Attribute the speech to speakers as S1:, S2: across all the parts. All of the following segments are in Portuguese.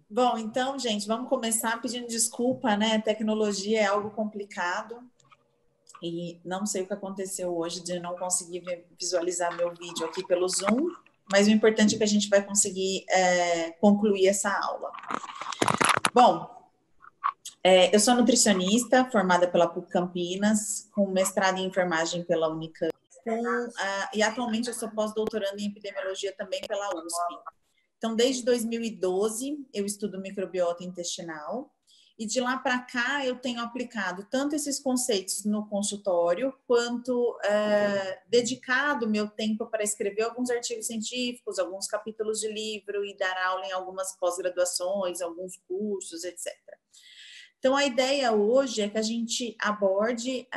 S1: Bom, então, gente, vamos começar pedindo desculpa, né? Tecnologia é algo complicado e não sei o que aconteceu hoje de não conseguir visualizar meu vídeo aqui pelo Zoom, mas o importante é que a gente vai conseguir concluir essa aula. Bom, eu sou nutricionista, formada pela PUC Campinas, com mestrado em enfermagem pela Unicamp, e atualmente eu sou pós-doutoranda em epidemiologia também pela USP. Então, desde 2012, eu estudo microbiota intestinal e de lá para cá eu tenho aplicado tanto esses conceitos no consultório, quanto dedicado meu tempo para escrever alguns artigos científicos, alguns capítulos de livro e dar aula em algumas pós-graduações, alguns cursos, etc. Então, a ideia hoje é que a gente aborde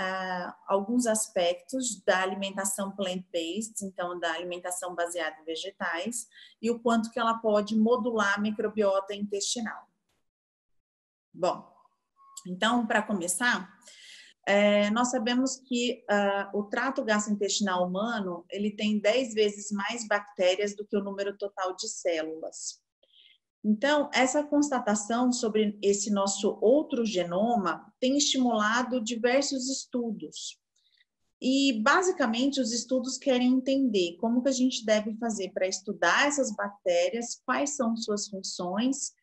S1: alguns aspectos da alimentação plant-based, então da alimentação baseada em vegetais, e o quanto que ela pode modular a microbiota intestinal. Bom, então, para começar, nós sabemos que o trato gastrointestinal humano, ele tem 10 vezes mais bactérias do que o número total de células. Então, essa constatação sobre esse nosso outro genoma tem estimulado diversos estudos. E, basicamente, os estudos querem entender como que a gente deve fazer para estudar essas bactérias, quais são suas funções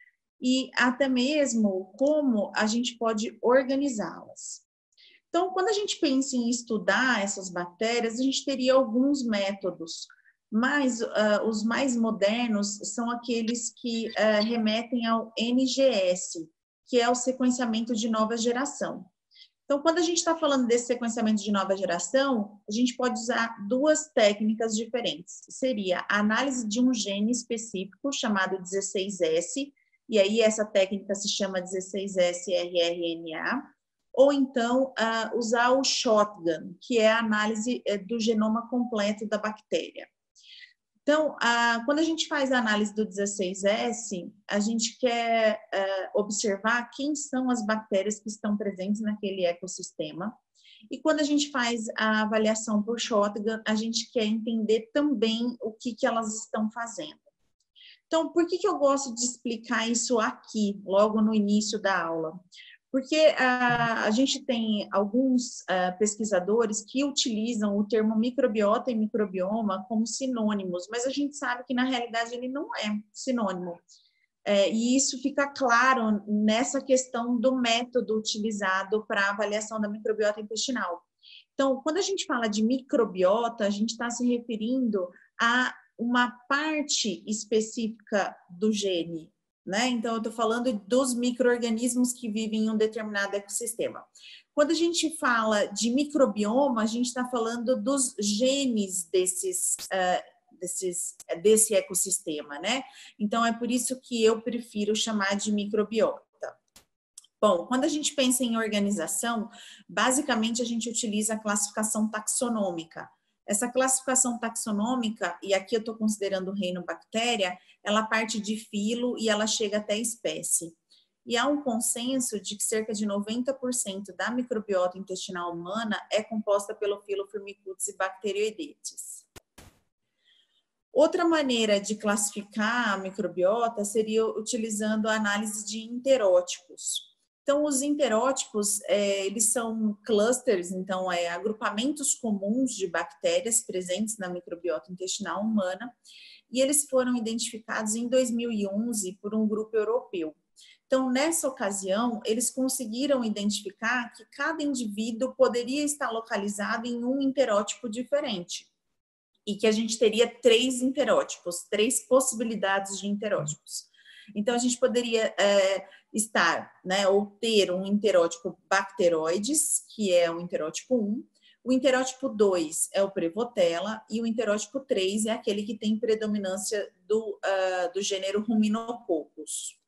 S1: e até mesmo como a gente pode organizá-las. Então, quando a gente pensa em estudar essas bactérias, a gente teria alguns métodos, mas os mais modernos são aqueles que remetem ao NGS, que é o sequenciamento de nova geração. Então, quando a gente está falando desse sequenciamento de nova geração, a gente pode usar duas técnicas diferentes. Seria a análise de um gene específico, chamado 16S, e aí essa técnica se chama 16S-rRNA, ou então usar o shotgun, que é a análise do genoma completo da bactéria. Então, quando a gente faz a análise do 16S, a gente quer observar quem são as bactérias que estão presentes naquele ecossistema. E quando a gente faz a avaliação por shotgun, a gente quer entender também o que elas estão fazendo. Então, por que eu gosto de explicar isso aqui, logo no início da aula? Porque a gente tem alguns pesquisadores que utilizam o termo microbiota e microbioma como sinônimos, mas a gente sabe que, na realidade, ele não é sinônimo. E isso fica claro nessa questão do método utilizado para a avaliação da microbiota intestinal. Então, quando a gente fala de microbiota, a gente está se referindo a uma parte específica do gene, né? Então, eu estou falando dos micro-organismos que vivem em um determinado ecossistema. Quando a gente fala de microbioma, a gente está falando dos genes desse ecossistema, né? Então, é por isso que eu prefiro chamar de microbiota. Bom, quando a gente pensa em organização, basicamente a gente utiliza a classificação taxonômica. Essa classificação taxonômica, e aqui eu estou considerando o reino bactéria, ela parte de filo e ela chega até espécie. E há um consenso de que cerca de 90% da microbiota intestinal humana é composta pelo filo Firmicutes e Bacteroidetes. Outra maneira de classificar a microbiota seria utilizando a análise de interótipos. Então, os interótipos, eles são clusters, então, agrupamentos comuns de bactérias presentes na microbiota intestinal humana, e eles foram identificados em 2011 por um grupo europeu. Então, nessa ocasião, eles conseguiram identificar que cada indivíduo poderia estar localizado em um interótipo diferente, e que a gente teria 3 interótipos, 3 possibilidades de interótipos. Então, a gente poderia estar, né, ou ter um interótipo bacteroides, que é o interótipo 1, o interótipo 2 é o Prevotella, e o interótipo 3 é aquele que tem predominância do gênero Ruminococcus.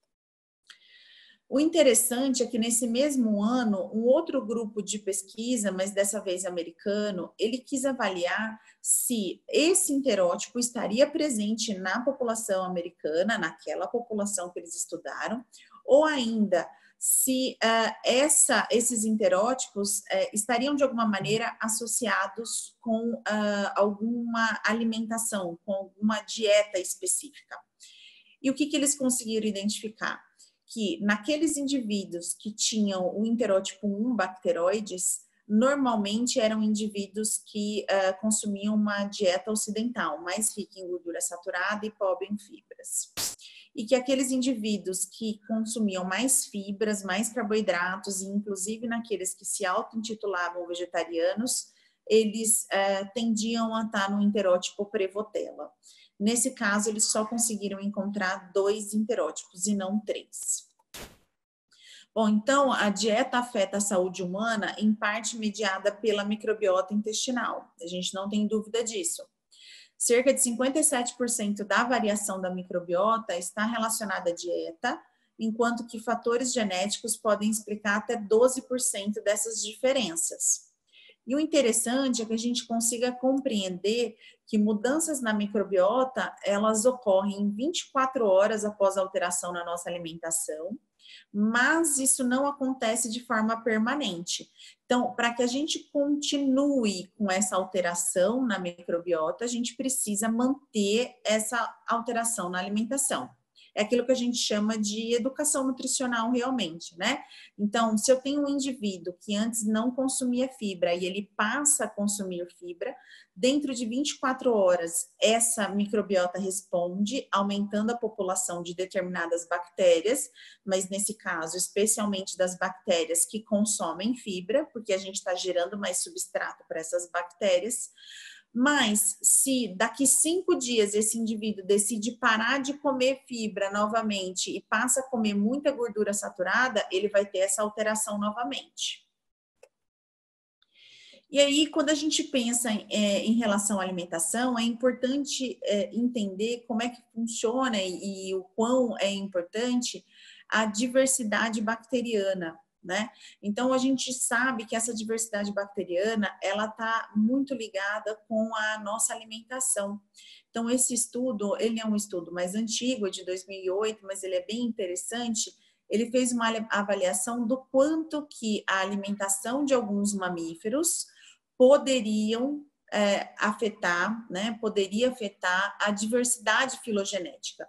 S1: O interessante é que nesse mesmo ano, um outro grupo de pesquisa, mas dessa vez americano, ele quis avaliar se esse interótipo estaria presente na população americana, naquela população que eles estudaram, ou ainda se esses interótipos estariam de alguma maneira associados com alguma alimentação, com alguma dieta específica. E o que eles conseguiram identificar? Que naqueles indivíduos que tinham o enterótipo 1 bacteroides, normalmente eram indivíduos que consumiam uma dieta ocidental, mais rica em gordura saturada e pobre em fibras. E que aqueles indivíduos que consumiam mais fibras, mais carboidratos, e inclusive naqueles que se auto-intitulavam vegetarianos, eles tendiam a estar no enterótipo Prevotella. Nesse caso, eles só conseguiram encontrar 2 enterótipos e não 3. Bom, então, a dieta afeta a saúde humana em parte mediada pela microbiota intestinal. A gente não tem dúvida disso. Cerca de 57% da variação da microbiota está relacionada à dieta, enquanto que fatores genéticos podem explicar até 12% dessas diferenças. E o interessante é que a gente consiga compreender que mudanças na microbiota, elas ocorrem em 24 horas após a alteração na nossa alimentação, mas isso não acontece de forma permanente. Então, para que a gente continue com essa alteração na microbiota, a gente precisa manter essa alteração na alimentação. É aquilo que a gente chama de educação nutricional realmente, né? Então, se eu tenho um indivíduo que antes não consumia fibra e ele passa a consumir fibra, dentro de 24 horas, essa microbiota responde, aumentando a população de determinadas bactérias, mas nesse caso, especialmente das bactérias que consomem fibra, porque a gente está gerando mais substrato para essas bactérias. Mas se daqui 5 dias esse indivíduo decide parar de comer fibra novamente e passa a comer muita gordura saturada, ele vai ter essa alteração novamente. E aí, quando a gente pensa em relação à alimentação, é importante entender como é que funciona e o quão é importante a diversidade bacteriana, né? Então, a gente sabe que essa diversidade bacteriana, ela está muito ligada com a nossa alimentação. Então, esse estudo, ele é um estudo mais antigo, é de 2008, mas ele é bem interessante. Ele fez uma avaliação do quanto que a alimentação de alguns mamíferos poderiam afetar, né? Poderia afetar a diversidade filogenética.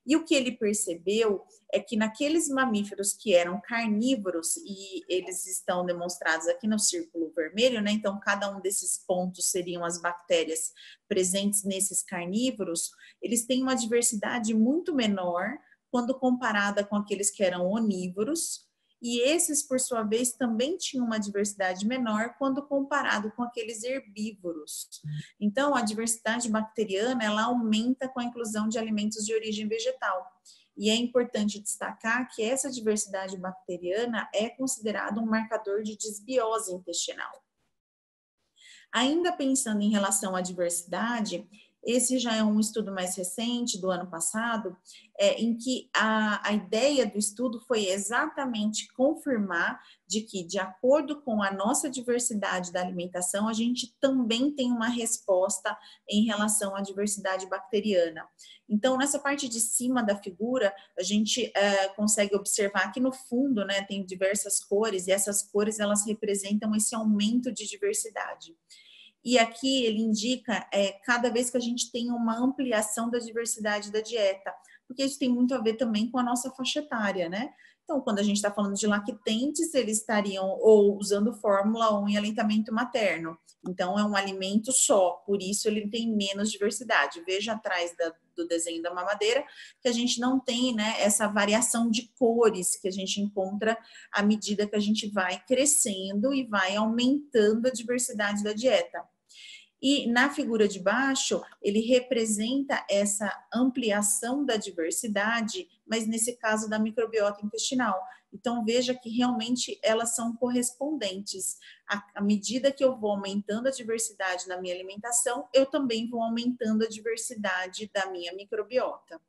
S1: E o que ele percebeu é que naqueles mamíferos que eram carnívoros, e eles estão demonstrados aqui no círculo vermelho, né? Então, cada um desses pontos seriam as bactérias presentes nesses carnívoros, eles têm uma diversidade muito menor quando comparada com aqueles que eram onívoros, e esses, por sua vez, também tinham uma diversidade menor quando comparado com aqueles herbívoros. Então, a diversidade bacteriana, ela aumenta com a inclusão de alimentos de origem vegetal. E é importante destacar que essa diversidade bacteriana é considerada um marcador de desbiose intestinal. Ainda pensando em relação à diversidade, esse já é um estudo mais recente, do ano passado, em que a ideia do estudo foi exatamente confirmar de que, de acordo com a nossa diversidade da alimentação, a gente também tem uma resposta em relação à diversidade bacteriana. Então, nessa parte de cima da figura, a gente consegue observar que no fundo, né, tem diversas cores, e essas cores, elas representam esse aumento de diversidade. E aqui ele indica cada vez que a gente tem uma ampliação da diversidade da dieta, porque isso tem muito a ver também com a nossa faixa etária, né? Então, quando a gente está falando de lactentes, eles estariam ou usando fórmula ou em aleitamento materno. Então, é um alimento só, por isso ele tem menos diversidade. Veja atrás do desenho da mamadeira que a gente não tem, né, essa variação de cores que a gente encontra à medida que a gente vai crescendo e vai aumentando a diversidade da dieta. E na figura de baixo, ele representa essa ampliação da diversidade, mas nesse caso da microbiota intestinal. Então, veja que realmente elas são correspondentes. À medida que eu vou aumentando a diversidade na minha alimentação, eu também vou aumentando a diversidade da minha microbiota.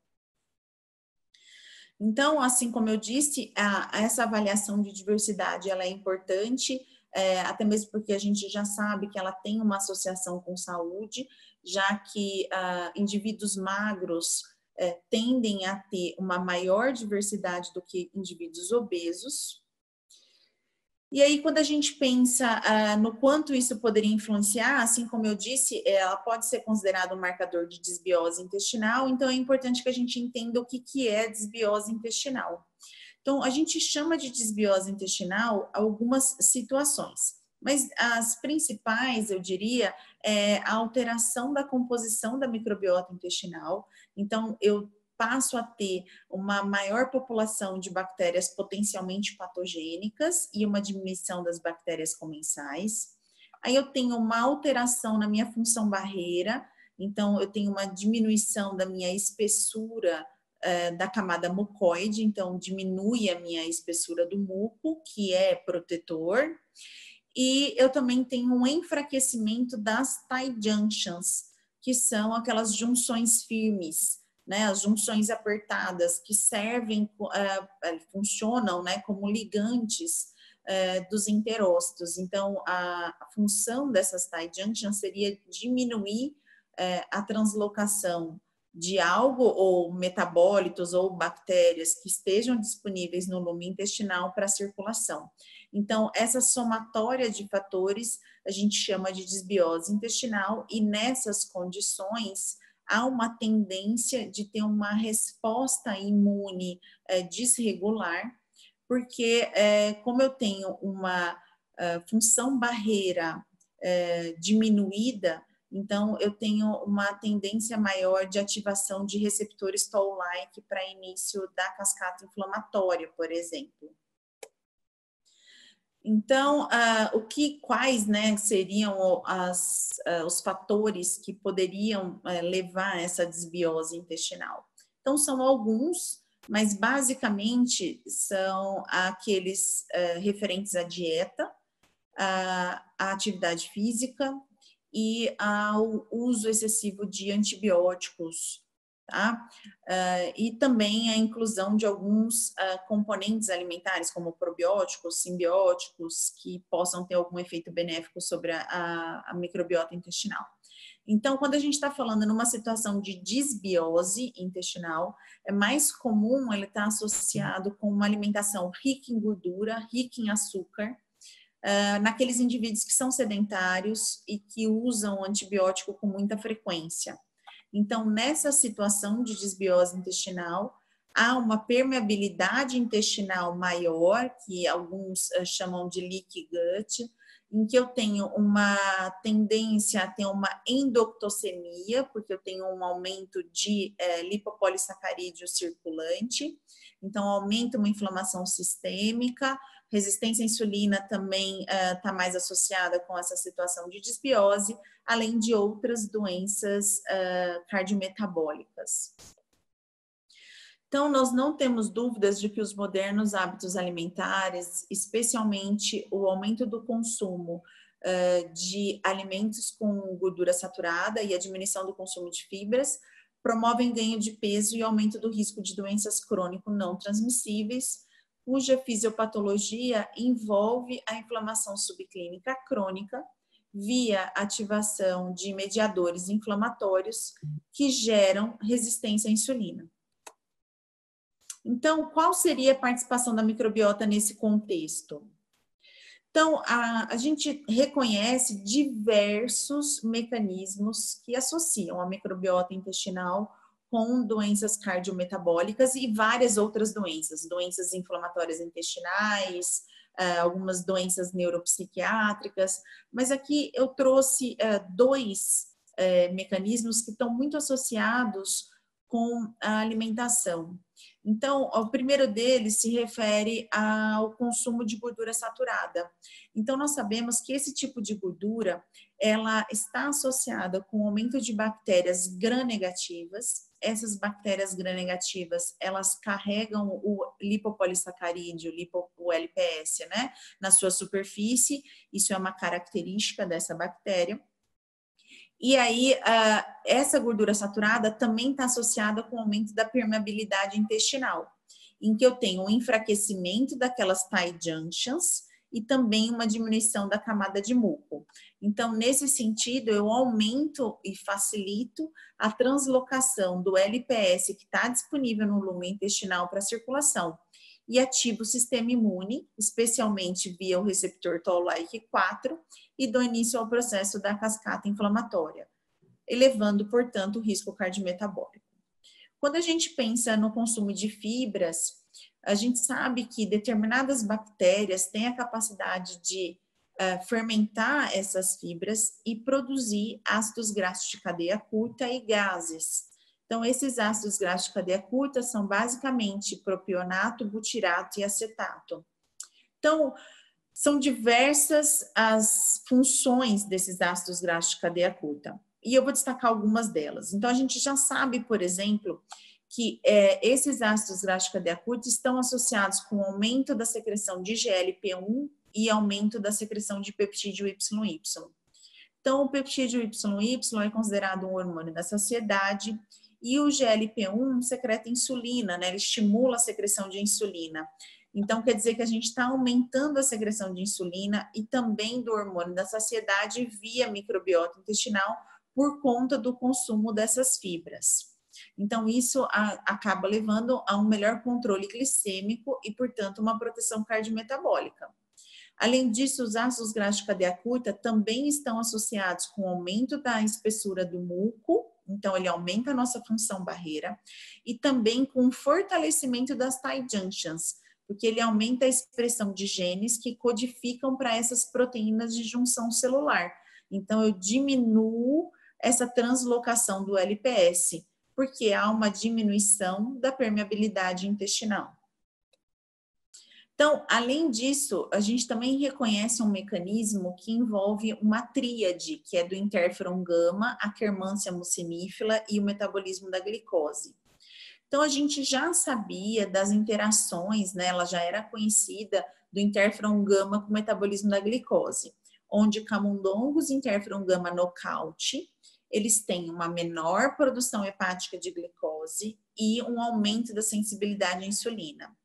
S1: Então, assim como eu disse, essa avaliação de diversidade ela é importante, até mesmo porque a gente já sabe que ela tem uma associação com saúde, já que indivíduos magros tendem a ter uma maior diversidade do que indivíduos obesos. E aí, quando a gente pensa no quanto isso poderia influenciar, assim como eu disse, ela pode ser considerada um marcador de desbiose intestinal, então é importante que a gente entenda o que é desbiose intestinal. Então, a gente chama de desbiose intestinal algumas situações, mas as principais, eu diria, é a alteração da composição da microbiota intestinal. Então, eu passo a ter uma maior população de bactérias potencialmente patogênicas e uma diminuição das bactérias comensais. Aí eu tenho uma alteração na minha função barreira, então eu tenho uma diminuição da minha espessura da camada mucoide, então diminui a minha espessura do muco, que é protetor, e eu também tenho um enfraquecimento das tight junctions, que são aquelas junções firmes, né, as junções apertadas, que servem, funcionam, né, como ligantes dos enterócitos. Então, a função dessas tight junctions seria diminuir a translocação de algo ou metabólitos ou bactérias que estejam disponíveis no lume intestinal para a circulação. Então, essa somatória de fatores a gente chama de desbiose intestinal e nessas condições há uma tendência de ter uma resposta imune desregular, porque como eu tenho uma função barreira diminuída, então, eu tenho uma tendência maior de ativação de receptores Toll-like para início da cascata inflamatória, por exemplo. Então, quais né, seriam os fatores que poderiam levar a essa desbiose intestinal? Então, são alguns, mas basicamente são aqueles referentes à dieta, à atividade física, e ao uso excessivo de antibióticos, tá? E também a inclusão de alguns componentes alimentares, como probióticos, simbióticos, que possam ter algum efeito benéfico sobre a microbiota intestinal. Então, quando a gente está falando numa situação de desbiose intestinal, é mais comum ele estar associado com uma alimentação rica em gordura, rica em açúcar, naqueles indivíduos que são sedentários e que usam antibiótico com muita frequência. Então, nessa situação de desbiose intestinal, há uma permeabilidade intestinal maior, que alguns chamam de leaky gut, em que eu tenho uma tendência a ter uma endoctocemia, porque eu tenho um aumento de lipopolissacarídeo circulante, então aumenta uma inflamação sistêmica. Resistência à insulina também está mais associada com essa situação de desbiose, além de outras doenças cardiometabólicas. Então, nós não temos dúvidas de que os modernos hábitos alimentares, especialmente o aumento do consumo de alimentos com gordura saturada e a diminuição do consumo de fibras, promovem ganho de peso e aumento do risco de doenças crônico não transmissíveis, cuja fisiopatologia envolve a inflamação subclínica crônica via ativação de mediadores inflamatórios que geram resistência à insulina. Então, qual seria a participação da microbiota nesse contexto? Então, a gente reconhece diversos mecanismos que associam a microbiota intestinal com doenças cardiometabólicas e várias outras doenças, doenças inflamatórias intestinais, algumas doenças neuropsiquiátricas, mas aqui eu trouxe dois mecanismos que estão muito associados com a alimentação. Então, o primeiro deles se refere ao consumo de gordura saturada. Então, nós sabemos que esse tipo de gordura, ela está associada com o aumento de bactérias gram-negativas. Essas bactérias gram-negativas, elas carregam o lipopolissacarídeo, o LPS, né, na sua superfície. Isso é uma característica dessa bactéria. E aí, essa gordura saturada também está associada com o aumento da permeabilidade intestinal, em que eu tenho um enfraquecimento daquelas tight junctions e também uma diminuição da camada de muco. Então, nesse sentido, eu aumento e facilito a translocação do LPS que está disponível no lume intestinal para a circulação. e ativa o sistema imune, especialmente via o receptor Toll-like 4, e dá início ao processo da cascata inflamatória, elevando, portanto, o risco cardiometabólico. Quando a gente pensa no consumo de fibras, a gente sabe que determinadas bactérias têm a capacidade de fermentar essas fibras e produzir ácidos graxos de cadeia curta e gases. Então, esses ácidos graxos de cadeia curta são basicamente propionato, butirato e acetato. Então, são diversas as funções desses ácidos graxos de cadeia curta. E eu vou destacar algumas delas. Então, a gente já sabe, por exemplo, que esses ácidos graxos de cadeia curta estão associados com o aumento da secreção de GLP-1 e aumento da secreção de peptídeo YY. Então, o peptídeo YY é considerado um hormônio da saciedade e o GLP-1 secreta insulina, né? Ele estimula a secreção de insulina. Então, quer dizer que a gente está aumentando a secreção de insulina e também do hormônio da saciedade via microbiota intestinal por conta do consumo dessas fibras. Então, isso acaba levando a um melhor controle glicêmico e, portanto, uma proteção cardiometabólica. Além disso, os ácidos graxos de cadeia curta também estão associados com o aumento da espessura do muco, então ele aumenta a nossa função barreira, e também com o fortalecimento das tight junctions, porque ele aumenta a expressão de genes que codificam para essas proteínas de junção celular. Então, eu diminuo essa translocação do LPS, porque há uma diminuição da permeabilidade intestinal. Então, além disso, a gente também reconhece um mecanismo que envolve uma tríade, que é do interferon gama, a quermância mucinífera e o metabolismo da glicose. Então, a gente já sabia das interações, né, ela já era conhecida do interferon gama com o metabolismo da glicose, onde camundongos interferon gama nocaute, eles têm uma menor produção hepática de glicose e um aumento da sensibilidade à insulina.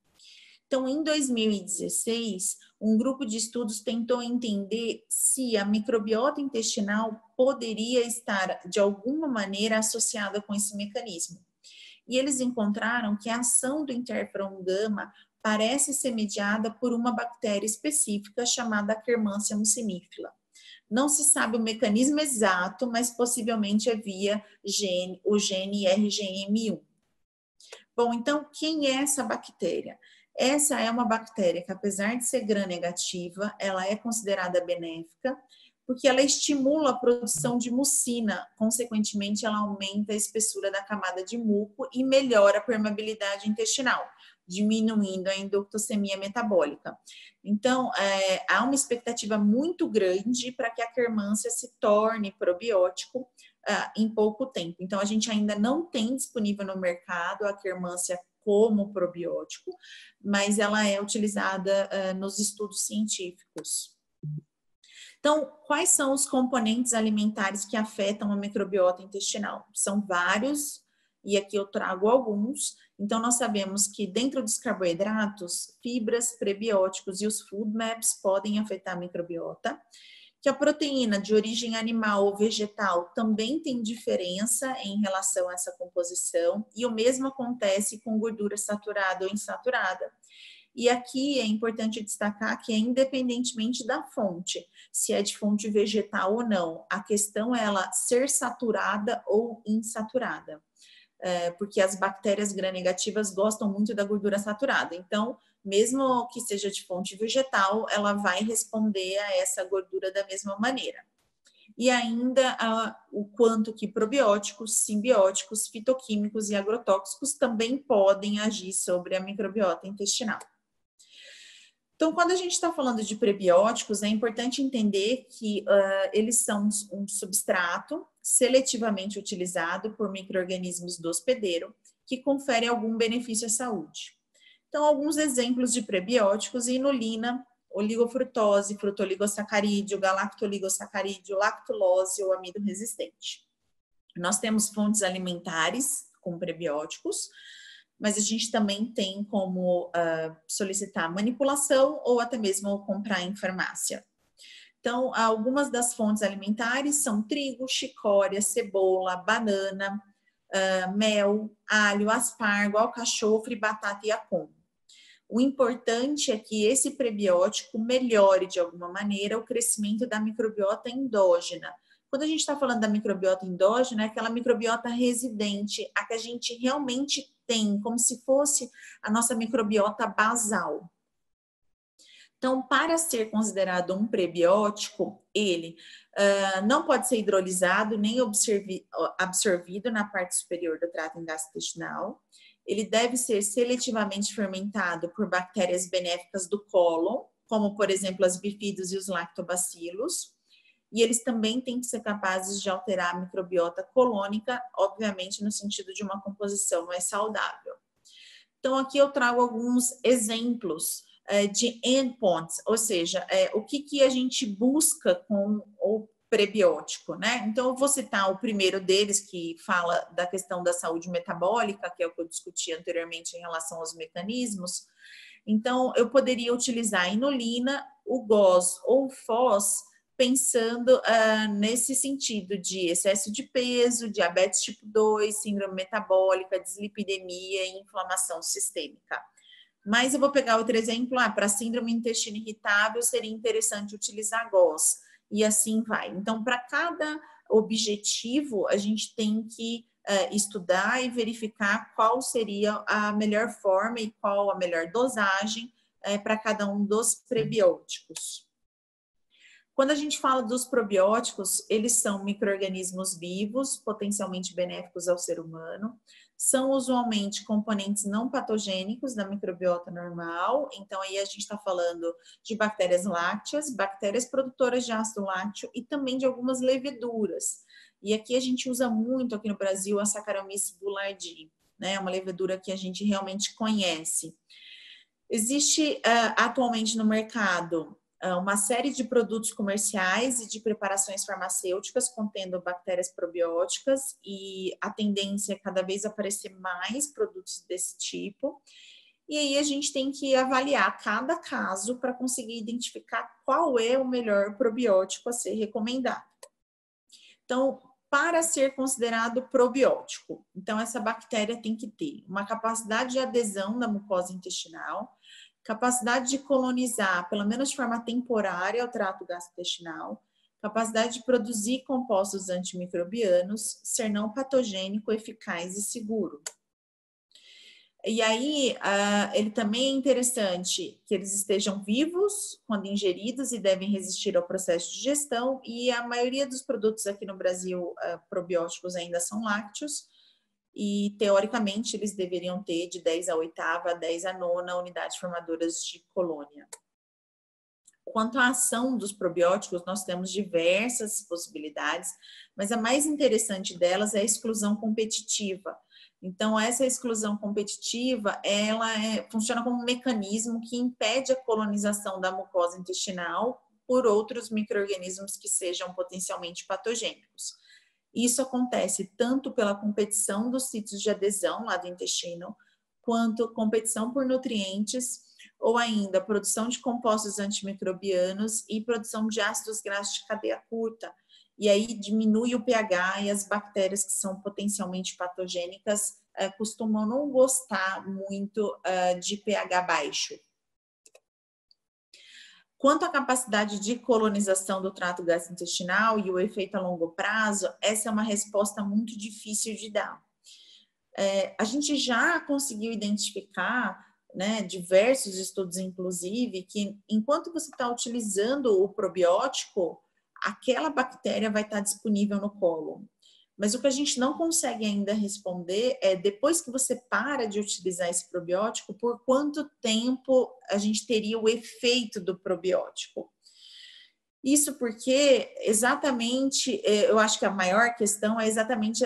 S1: Então, em 2016, um grupo de estudos tentou entender se a microbiota intestinal poderia estar, de alguma maneira, associada com esse mecanismo. E eles encontraram que a ação do interferon gama parece ser mediada por uma bactéria específica chamada Akkermansia mucinífera. Não se sabe o mecanismo exato, mas possivelmente é via o gene RGM1. Bom, então, quem é essa bactéria? Essa é uma bactéria que, apesar de ser gram-negativa, ela é considerada benéfica, porque ela estimula a produção de mucina, consequentemente ela aumenta a espessura da camada de muco e melhora a permeabilidade intestinal, diminuindo a endoctocemia metabólica. Então, há uma expectativa muito grande para que a Akkermansia se torne probiótico em pouco tempo. Então, a gente ainda não tem disponível no mercado a Akkermansia como probiótico, mas ela é utilizada nos estudos científicos. Então, quais são os componentes alimentares que afetam a microbiota intestinal? São vários, e aqui eu trago alguns. Então, nós sabemos que dentro dos carboidratos, fibras, prebióticos e os food maps podem afetar a microbiota, que a proteína de origem animal ou vegetal também tem diferença em relação a essa composição, e o mesmo acontece com gordura saturada ou insaturada. E aqui é importante destacar que é independentemente da fonte, se é de fonte vegetal ou não, a questão é ela ser saturada ou insaturada, porque as bactérias gram-negativas gostam muito da gordura saturada. Então, mesmo que seja de fonte vegetal, ela vai responder a essa gordura da mesma maneira. E ainda o quanto que probióticos, simbióticos, fitoquímicos e agrotóxicos também podem agir sobre a microbiota intestinal. Então, quando a gente está falando de prebióticos, é importante entender que eles são um substrato seletivamente utilizado por micro-organismos do hospedeiro que confere algum benefício à saúde. Então, alguns exemplos de prebióticos: inulina, oligofrutose, frutoligosacarídeo, galactoligosacarídeo, lactulose ou amido resistente. Nós temos fontes alimentares com prebióticos, mas a gente também tem como solicitar manipulação ou até mesmo comprar em farmácia. Então, algumas das fontes alimentares são trigo, chicória, cebola, banana, mel, alho, aspargo, alcachofre, batata e acon. O importante é que esse prebiótico melhore de alguma maneira o crescimento da microbiota endógena. Quando a gente está falando da microbiota endógena, é aquela microbiota residente, a que a gente realmente tem, como se fosse a nossa microbiota basal. Então, para ser considerado um prebiótico, ele não pode ser hidrolisado nem absorvido na parte superior do trato gastrointestinal. Ele deve ser seletivamente fermentado por bactérias benéficas do cólon, como, por exemplo, as bifidus e os lactobacilos. E eles também têm que ser capazes de alterar a microbiota colônica, obviamente no sentido de uma composição mais saudável. Então, aqui eu trago alguns exemplos de endpoints, ou seja, o que a gente busca com o prebiótico, né? Então, eu vou citar o primeiro deles, que fala da questão da saúde metabólica, que é o que eu discuti anteriormente em relação aos mecanismos. Então, eu poderia utilizar a inulina, o GOS ou o FOS, pensando nesse sentido de excesso de peso, diabetes tipo 2, síndrome metabólica, dislipidemia e inflamação sistêmica. Mas eu vou pegar outro exemplo, para síndrome intestino irritável seria interessante utilizar GOS, e assim vai. Então, para cada objetivo, a gente tem que estudar e verificar qual seria a melhor forma e qual a melhor dosagem para cada um dos prebióticos. Quando a gente fala dos probióticos, eles são micro-organismos vivos, potencialmente benéficos ao ser humano, são usualmente componentes não patogênicos da microbiota normal, então aí a gente está falando de bactérias lácteas, bactérias produtoras de ácido lácteo e também de algumas leveduras. E aqui a gente usa muito aqui no Brasil a Saccharomyces boulardii, né? Uma levedura que a gente realmente conhece. Existe atualmente no mercado uma série de produtos comerciais e de preparações farmacêuticas contendo bactérias probióticas e a tendência é cada vez aparecer mais produtos desse tipo. E aí a gente tem que avaliar cada caso para conseguir identificar qual é o melhor probiótico a ser recomendado. Então, para ser considerado probiótico, então essa bactéria tem que ter uma capacidade de adesão na mucosa intestinal, capacidade de colonizar, pelo menos de forma temporária, o trato gastrointestinal, capacidade de produzir compostos antimicrobianos, ser não patogênico, eficaz e seguro. E aí, ele também é interessante que eles estejam vivos quando ingeridos e devem resistir ao processo de digestão, e a maioria dos produtos aqui no Brasil, probióticos ainda são lácteos, e teoricamente eles deveriam ter de 10 a 8ª, 10 a 9ª unidades formadoras de colônia. Quanto à ação dos probióticos, nós temos diversas possibilidades, mas a mais interessante delas é a exclusão competitiva. Então, essa exclusão competitiva, ela funciona como um mecanismo que impede a colonização da mucosa intestinal por outros micro-organismos que sejam potencialmente patogênicos. Isso acontece tanto pela competição dos sítios de adesão lá do intestino, quanto competição por nutrientes, ou ainda produção de compostos antimicrobianos e produção de ácidos graxos de cadeia curta. E aí diminui o pH e as bactérias que são potencialmente patogênicas costumam não gostar muito de pH baixo. Quanto à capacidade de colonização do trato gastrointestinal e o efeito a longo prazo, essa é uma resposta muito difícil de dar. A gente já conseguiu identificar, né, diversos estudos, inclusive, que enquanto você está utilizando o probiótico, aquela bactéria vai estar disponível no cólon. Mas o que a gente não consegue ainda responder é, depois que você para de utilizar esse probiótico, por quanto tempo a gente teria o efeito do probiótico? Isso porque, exatamente, eu acho que a maior questão é exatamente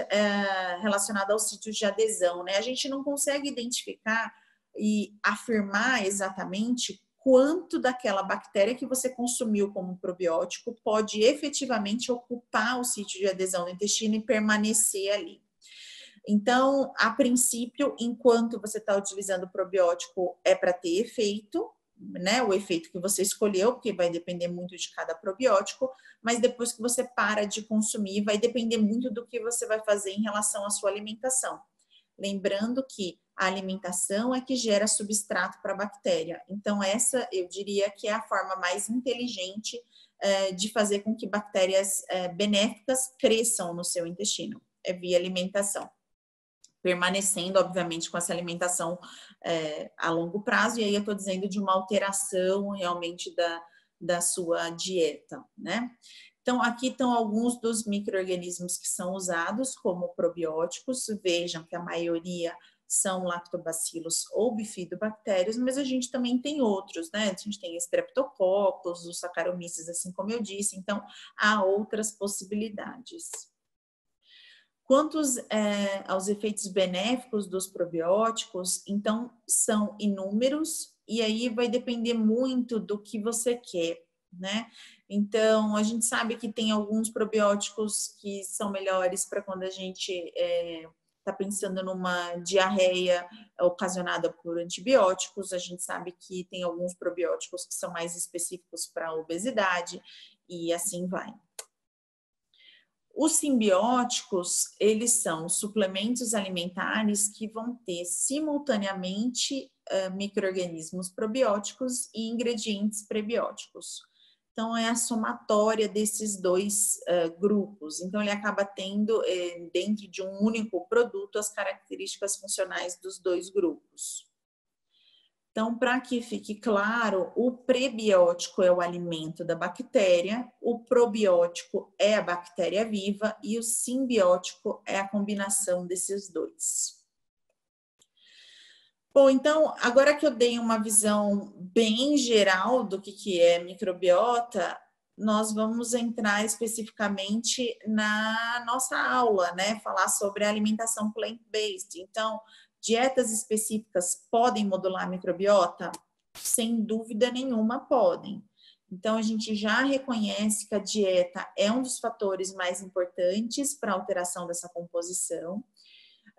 S1: relacionada aos sítios de adesão, né? A gente não consegue identificar e afirmar exatamente quanto daquela bactéria que você consumiu como probiótico pode efetivamente ocupar o sítio de adesão do intestino e permanecer ali. Então, a princípio, enquanto você está utilizando o probiótico, é para ter efeito, né? O efeito que você escolheu, porque vai depender muito de cada probiótico, mas depois que você para de consumir, vai depender muito do que você vai fazer em relação à sua alimentação. Lembrando que a alimentação é que gera substrato para a bactéria. Então, essa eu diria que é a forma mais inteligente de fazer com que bactérias benéficas cresçam no seu intestino, é via alimentação. Permanecendo, obviamente, com essa alimentação a longo prazo, e aí eu estou dizendo de uma alteração realmente da sua dieta, né? Então, aqui estão alguns dos micro-organismos que são usados como probióticos. Vejam que a maioria são lactobacilos ou bifidobactérios, mas a gente também tem outros, né? A gente tem streptococcus, os saccharomyces, assim como eu disse. Então, há outras possibilidades. Quanto aos efeitos benéficos dos probióticos, então, são inúmeros, e aí vai depender muito do que você quer, né? Então, a gente sabe que tem alguns probióticos que são melhores para quando a gente está pensando numa diarreia ocasionada por antibióticos. A gente sabe que tem alguns probióticos que são mais específicos para a obesidade, e assim vai. Os simbióticos, eles são suplementos alimentares que vão ter simultaneamente micro-organismos probióticos e ingredientes prebióticos. Então, é a somatória desses dois grupos. Então, ele acaba tendo, dentro de um único produto, as características funcionais dos dois grupos. Então, para que fique claro, o prebiótico é o alimento da bactéria, o probiótico é a bactéria viva e o simbiótico é a combinação desses dois. Bom, então, agora que eu dei uma visão bem geral do que é microbiota, nós vamos entrar especificamente na nossa aula, né? Falar sobre a alimentação plant-based. Então, dietas específicas podem modular a microbiota? Sem dúvida nenhuma podem. Então, a gente já reconhece que a dieta é um dos fatores mais importantes para a alteração dessa composição.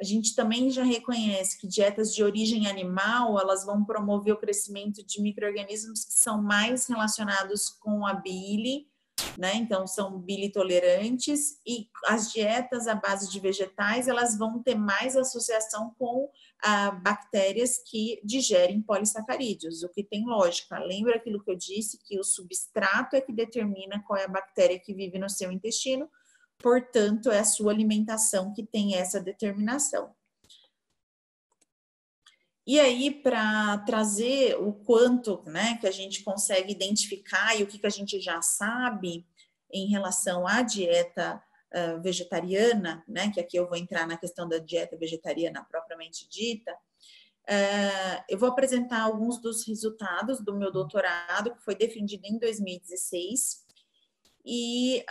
S1: A gente também já reconhece que dietas de origem animal, elas vão promover o crescimento de micro-organismos que são mais relacionados com a bile, né? Então, são bilitolerantes, e as dietas à base de vegetais, elas vão ter mais associação com bactérias que digerem polissacarídeos, o que tem lógica. Lembra aquilo que eu disse, que o substrato é que determina qual é a bactéria que vive no seu intestino, portanto, é a sua alimentação que tem essa determinação. E aí, para trazer o quanto, né, que a gente consegue identificar e o que a gente já sabe em relação à dieta vegetariana, né, que aqui eu vou entrar na questão da dieta vegetariana propriamente dita, eu vou apresentar alguns dos resultados do meu doutorado, que foi defendido em 2016, e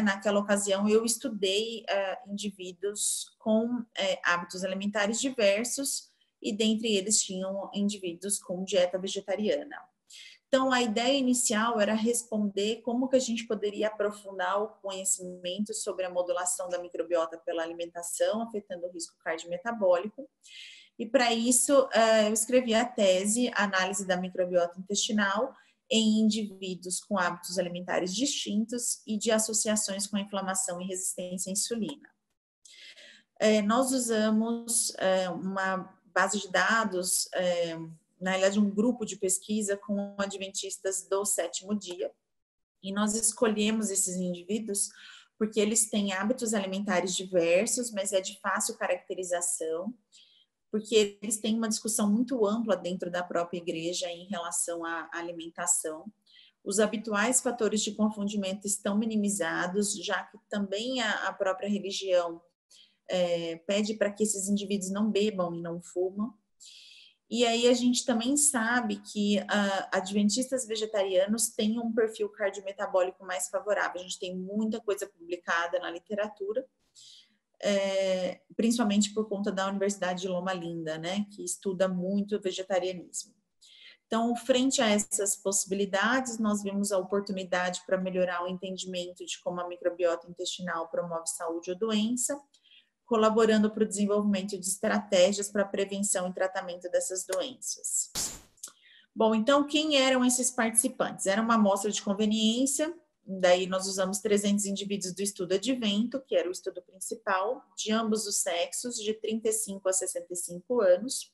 S1: naquela ocasião eu estudei indivíduos com hábitos alimentares diversos, e dentre eles tinham indivíduos com dieta vegetariana. Então, a ideia inicial era responder como que a gente poderia aprofundar o conhecimento sobre a modulação da microbiota pela alimentação, afetando o risco cardiometabólico. E para isso, eu escrevi a tese Análise da microbiota intestinal em indivíduos com hábitos alimentares distintos e de associações com inflamação e resistência à insulina. Nós usamos uma base de dados, na realidade um grupo de pesquisa com adventistas do 7º dia, e nós escolhemos esses indivíduos porque eles têm hábitos alimentares diversos, mas é de fácil caracterização, porque eles têm uma discussão muito ampla dentro da própria igreja em relação à alimentação. Os habituais fatores de confundimento estão minimizados, já que também a própria religião pede para que esses indivíduos não bebam e não fumam. E aí a gente também sabe que adventistas vegetarianos têm um perfil cardiometabólico mais favorável. A gente tem muita coisa publicada na literatura, principalmente por conta da Universidade de Loma Linda, né, que estuda muito o vegetarianismo. Então, frente a essas possibilidades, nós vimos a oportunidade para melhorar o entendimento de como a microbiota intestinal promove saúde ou doença, colaborando para o desenvolvimento de estratégias para prevenção e tratamento dessas doenças. Bom, então, quem eram esses participantes? Era uma amostra de conveniência, Daí nós usamos 300 indivíduos do estudo advento, que era o estudo principal, de ambos os sexos, de 35 a 65 anos.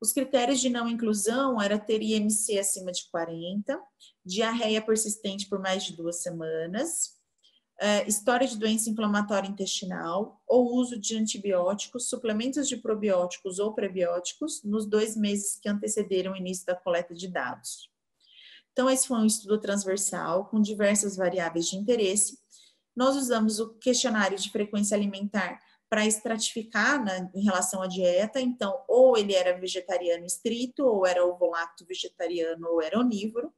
S1: Os critérios de não inclusão era ter IMC acima de 40, diarreia persistente por mais de 2 semanas, história de doença inflamatória intestinal ou uso de antibióticos, suplementos de probióticos ou prebióticos nos 2 meses que antecederam o início da coleta de dados. Então, esse foi um estudo transversal com diversas variáveis de interesse. Nós usamos o questionário de frequência alimentar para estratificar, né, em relação à dieta. Então, ou ele era vegetariano estrito, ou era ovo-lacto vegetariano, ou era onívoro.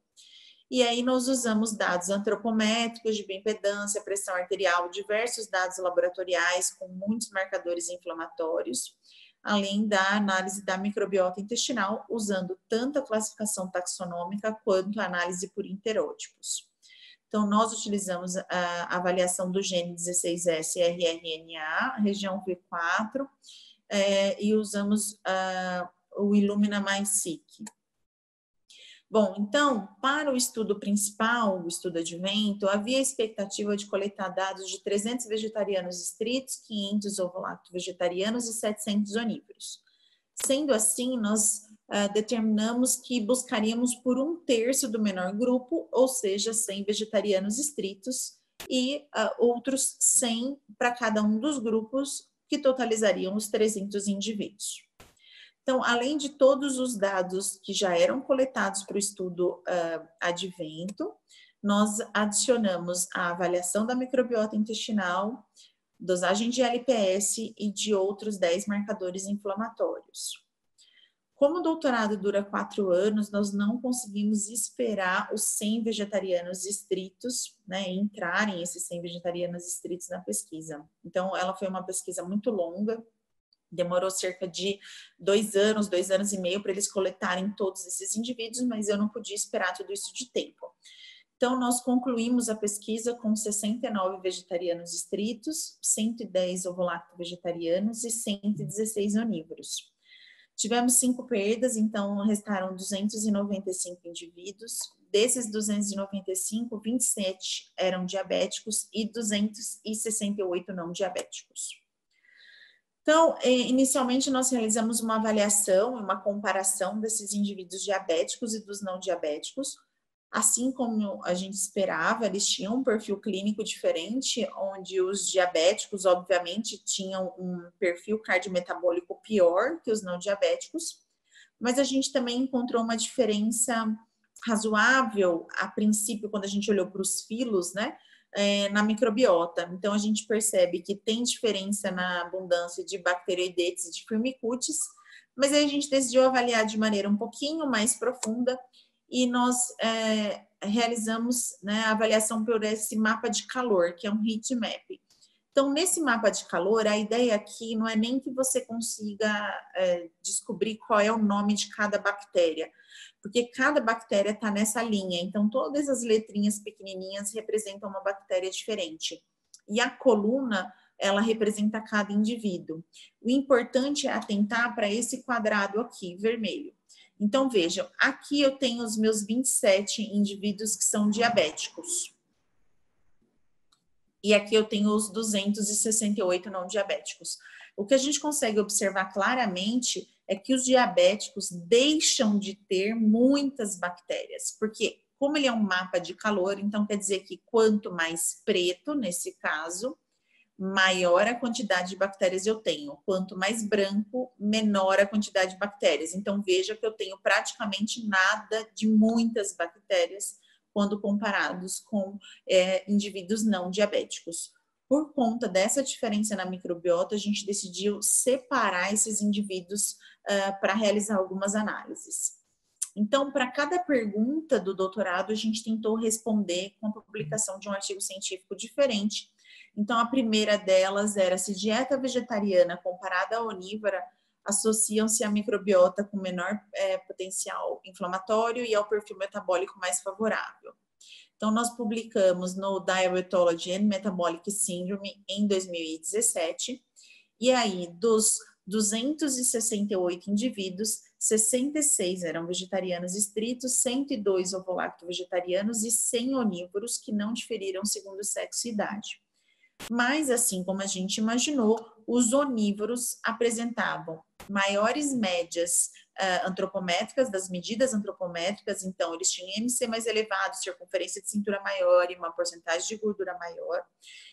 S1: E aí nós usamos dados antropométricos de bioimpedância, pressão arterial, diversos dados laboratoriais com muitos marcadores inflamatórios, além da análise da microbiota intestinal, usando tanto a classificação taxonômica quanto a análise por interótipos. Então, nós utilizamos a avaliação do gene 16S rRNA, região V4, e usamos o Illumina mais Seq. Bom, então, para o estudo principal, o estudo advento, havia a expectativa de coletar dados de 300 vegetarianos estritos, 500 ovo-lacto vegetarianos e 700 onívoros. Sendo assim, nós determinamos que buscaríamos por 1/3 do menor grupo, ou seja, 100 vegetarianos estritos, e outros 100 para cada um dos grupos, que totalizariam os 300 indivíduos. Então, além de todos os dados que já eram coletados para o estudo advento, nós adicionamos a avaliação da microbiota intestinal, dosagem de LPS e de outros 10 marcadores inflamatórios. Como o doutorado dura 4 anos, nós não conseguimos esperar os 100 vegetarianos estritos, né, entrarem esses 100 vegetarianos estritos na pesquisa. Então, ela foi uma pesquisa muito longa, demorou cerca de 2 anos, 2 anos e meio para eles coletarem todos esses indivíduos, mas eu não podia esperar tudo isso de tempo. Então, nós concluímos a pesquisa com 69 vegetarianos estritos, 110 ovo-lacto vegetarianos e 116 onívoros. Tivemos 5 perdas, então restaram 295 indivíduos. Desses 295, 27 eram diabéticos e 268 não diabéticos. Então, inicialmente nós realizamos uma avaliação, uma comparação desses indivíduos diabéticos e dos não diabéticos. Assim como a gente esperava, eles tinham um perfil clínico diferente, onde os diabéticos, obviamente, tinham um perfil cardiometabólico pior que os não diabéticos, mas a gente também encontrou uma diferença razoável, a princípio, quando a gente olhou para os filos, né? Na microbiota. Então, a gente percebe que tem diferença na abundância de bacteroidetes e de firmicutes, mas aí a gente decidiu avaliar de maneira um pouquinho mais profunda e nós realizamos, né, a avaliação por esse mapa de calor, que é um heat map. Então, nesse mapa de calor, a ideia aqui não é nem que você consiga descobrir qual é o nome de cada bactéria, porque cada bactéria está nessa linha, então todas as letrinhas pequenininhas representam uma bactéria diferente. E a coluna, ela representa cada indivíduo. O importante é atentar para esse quadrado aqui, vermelho. Então, vejam, aqui eu tenho os meus 27 indivíduos que são diabéticos. E aqui eu tenho os 268 não diabéticos. O que a gente consegue observar claramente é que os diabéticos deixam de ter muitas bactérias, porque como ele é um mapa de calor, então quer dizer que quanto mais preto, nesse caso, maior a quantidade de bactérias eu tenho. Quanto mais branco, menor a quantidade de bactérias. Então, veja que eu tenho praticamente nada de muitas bactérias quando comparados com indivíduos não diabéticos. Por conta dessa diferença na microbiota, a gente decidiu separar esses indivíduos para realizar algumas análises. Então, para cada pergunta do doutorado, a gente tentou responder com a publicação de um artigo científico diferente. Então, a primeira delas era se dieta vegetariana comparada à onívora associam-se à microbiota com menor potencial inflamatório e ao perfil metabólico mais favorável. Então, nós publicamos no Diabetology and Metabolic Syndrome em 2017, e aí, dos 268 indivíduos, 66 eram vegetarianos estritos, 102 ovolacto-vegetarianos e 100 onívoros que não diferiram segundo sexo e idade. Mas, assim como a gente imaginou, os onívoros apresentavam maiores médias antropométricas, das medidas antropométricas, então eles tinham IMC mais elevado, circunferência de cintura maior e uma porcentagem de gordura maior.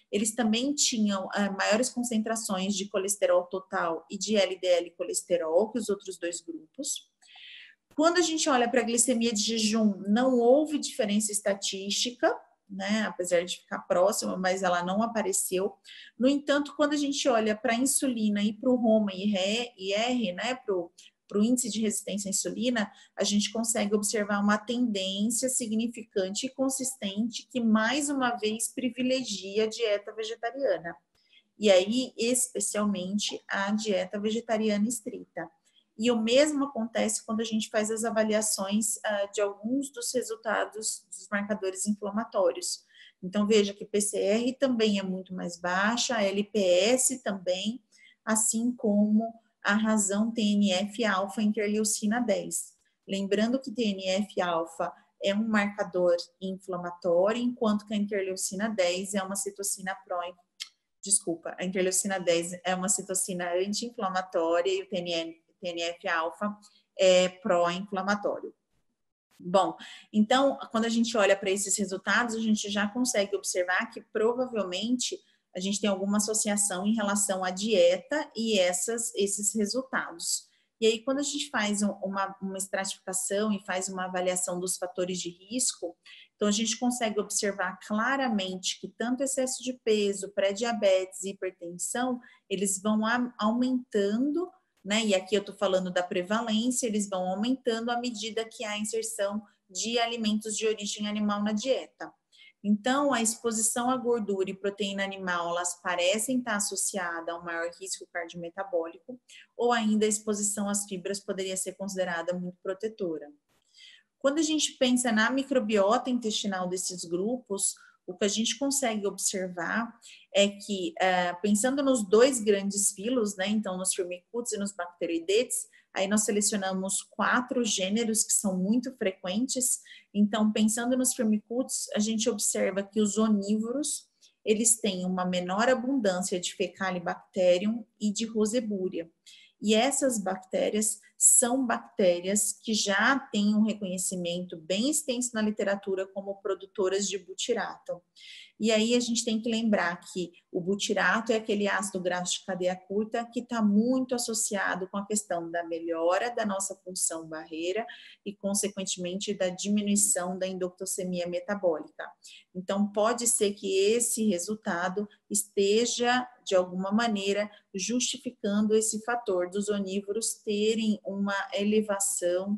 S1: Eles também tinham maiores concentrações de colesterol total e de LDL colesterol que os outros dois grupos. Quando a gente olha para a glicemia de jejum, não houve diferença estatística, né, apesar de ficar próxima, mas ela não apareceu. No entanto, quando a gente olha para a insulina e para o ROMA e R, né, para o índice de resistência à insulina, a gente consegue observar uma tendência significante e consistente que, mais uma vez, privilegia a dieta vegetariana. E aí, especialmente, a dieta vegetariana estrita. E o mesmo acontece quando a gente faz as avaliações de alguns dos resultados dos marcadores inflamatórios. Então, veja que PCR também é muito mais baixa, a LPS também, assim como a razão TNF-alfa interleucina 10. Lembrando que TNF-alfa é um marcador inflamatório, enquanto que a interleucina 10 é uma citocina a interleucina 10 é uma citocina anti-inflamatória e o TNF-alfa é pró-inflamatório. Bom, então, quando a gente olha para esses resultados, a gente já consegue observar que provavelmente a gente tem alguma associação em relação à dieta e esses resultados. E aí, quando a gente faz uma estratificação e faz uma avaliação dos fatores de risco, então a gente consegue observar claramente que tanto excesso de peso, pré-diabetes e hipertensão, eles vão aumentando, né? E aqui eu estou falando da prevalência, eles vão aumentando à medida que há a inserção de alimentos de origem animal na dieta. Então, a exposição à gordura e proteína animal, elas parecem estar associadas a um maior risco cardiometabólico, ou ainda a exposição às fibras poderia ser considerada muito protetora. Quando a gente pensa na microbiota intestinal desses grupos, o que a gente consegue observar é que, pensando nos dois grandes filos, né, então nos firmicutes e nos bacteroidetes, aí nós selecionamos 4 gêneros que são muito frequentes. Então, pensando nos firmicutes, a gente observa que os onívoros, eles têm uma menor abundância de Fecalibacterium e de Roseburia. E essas bactérias são bactérias que já têm um reconhecimento bem extenso na literatura como produtoras de butirato. E aí a gente tem que lembrar que o butirato é aquele ácido graxo de cadeia curta que está muito associado com a questão da melhora da nossa função barreira e, consequentemente, da diminuição da endotocemia metabólica. Então, pode ser que esse resultado esteja, de alguma maneira, justificando esse fator dos onívoros terem uma elevação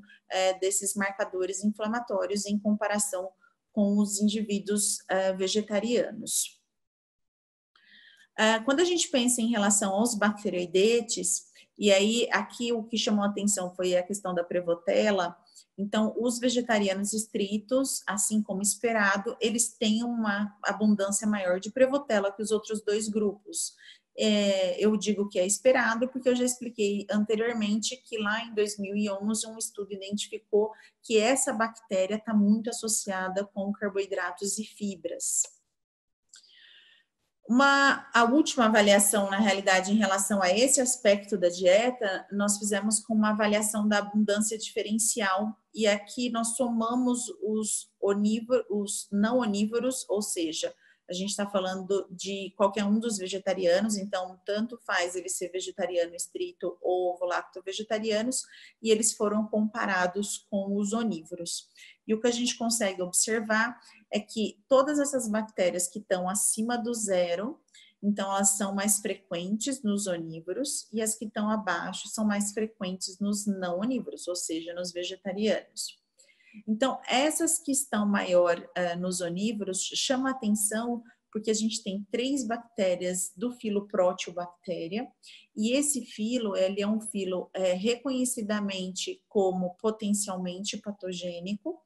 S1: desses marcadores inflamatórios em comparação com os indivíduos vegetarianos. Quando a gente pensa em relação aos bacteroidetes, e aí aqui o que chamou a atenção foi a questão da Prevotella, então os vegetarianos estritos, assim como esperado, eles têm uma abundância maior de Prevotella que os outros dois grupos. Eu digo que é esperado porque eu já expliquei anteriormente que lá em 2011 um estudo identificou que essa bactéria está muito associada com carboidratos e fibras. A última avaliação, na realidade, em relação a esse aspecto da dieta, nós fizemos com uma avaliação da abundância diferencial, e aqui nós somamos os não onívoros, ou seja, a gente está falando de qualquer um dos vegetarianos, então tanto faz ele ser vegetariano estrito ou ovo-lacto-vegetarianos, e eles foram comparados com os onívoros. E o que a gente consegue observar é que todas essas bactérias que estão acima do zero, então elas são mais frequentes nos onívoros, e as que estão abaixo são mais frequentes nos não onívoros, ou seja, nos vegetarianos. Então, essas que estão maior nos onívoros chamam a atenção porque a gente tem 3 bactérias do filo Proteobacteria, e esse filo, ele é um filo reconhecidamente como potencialmente patogênico,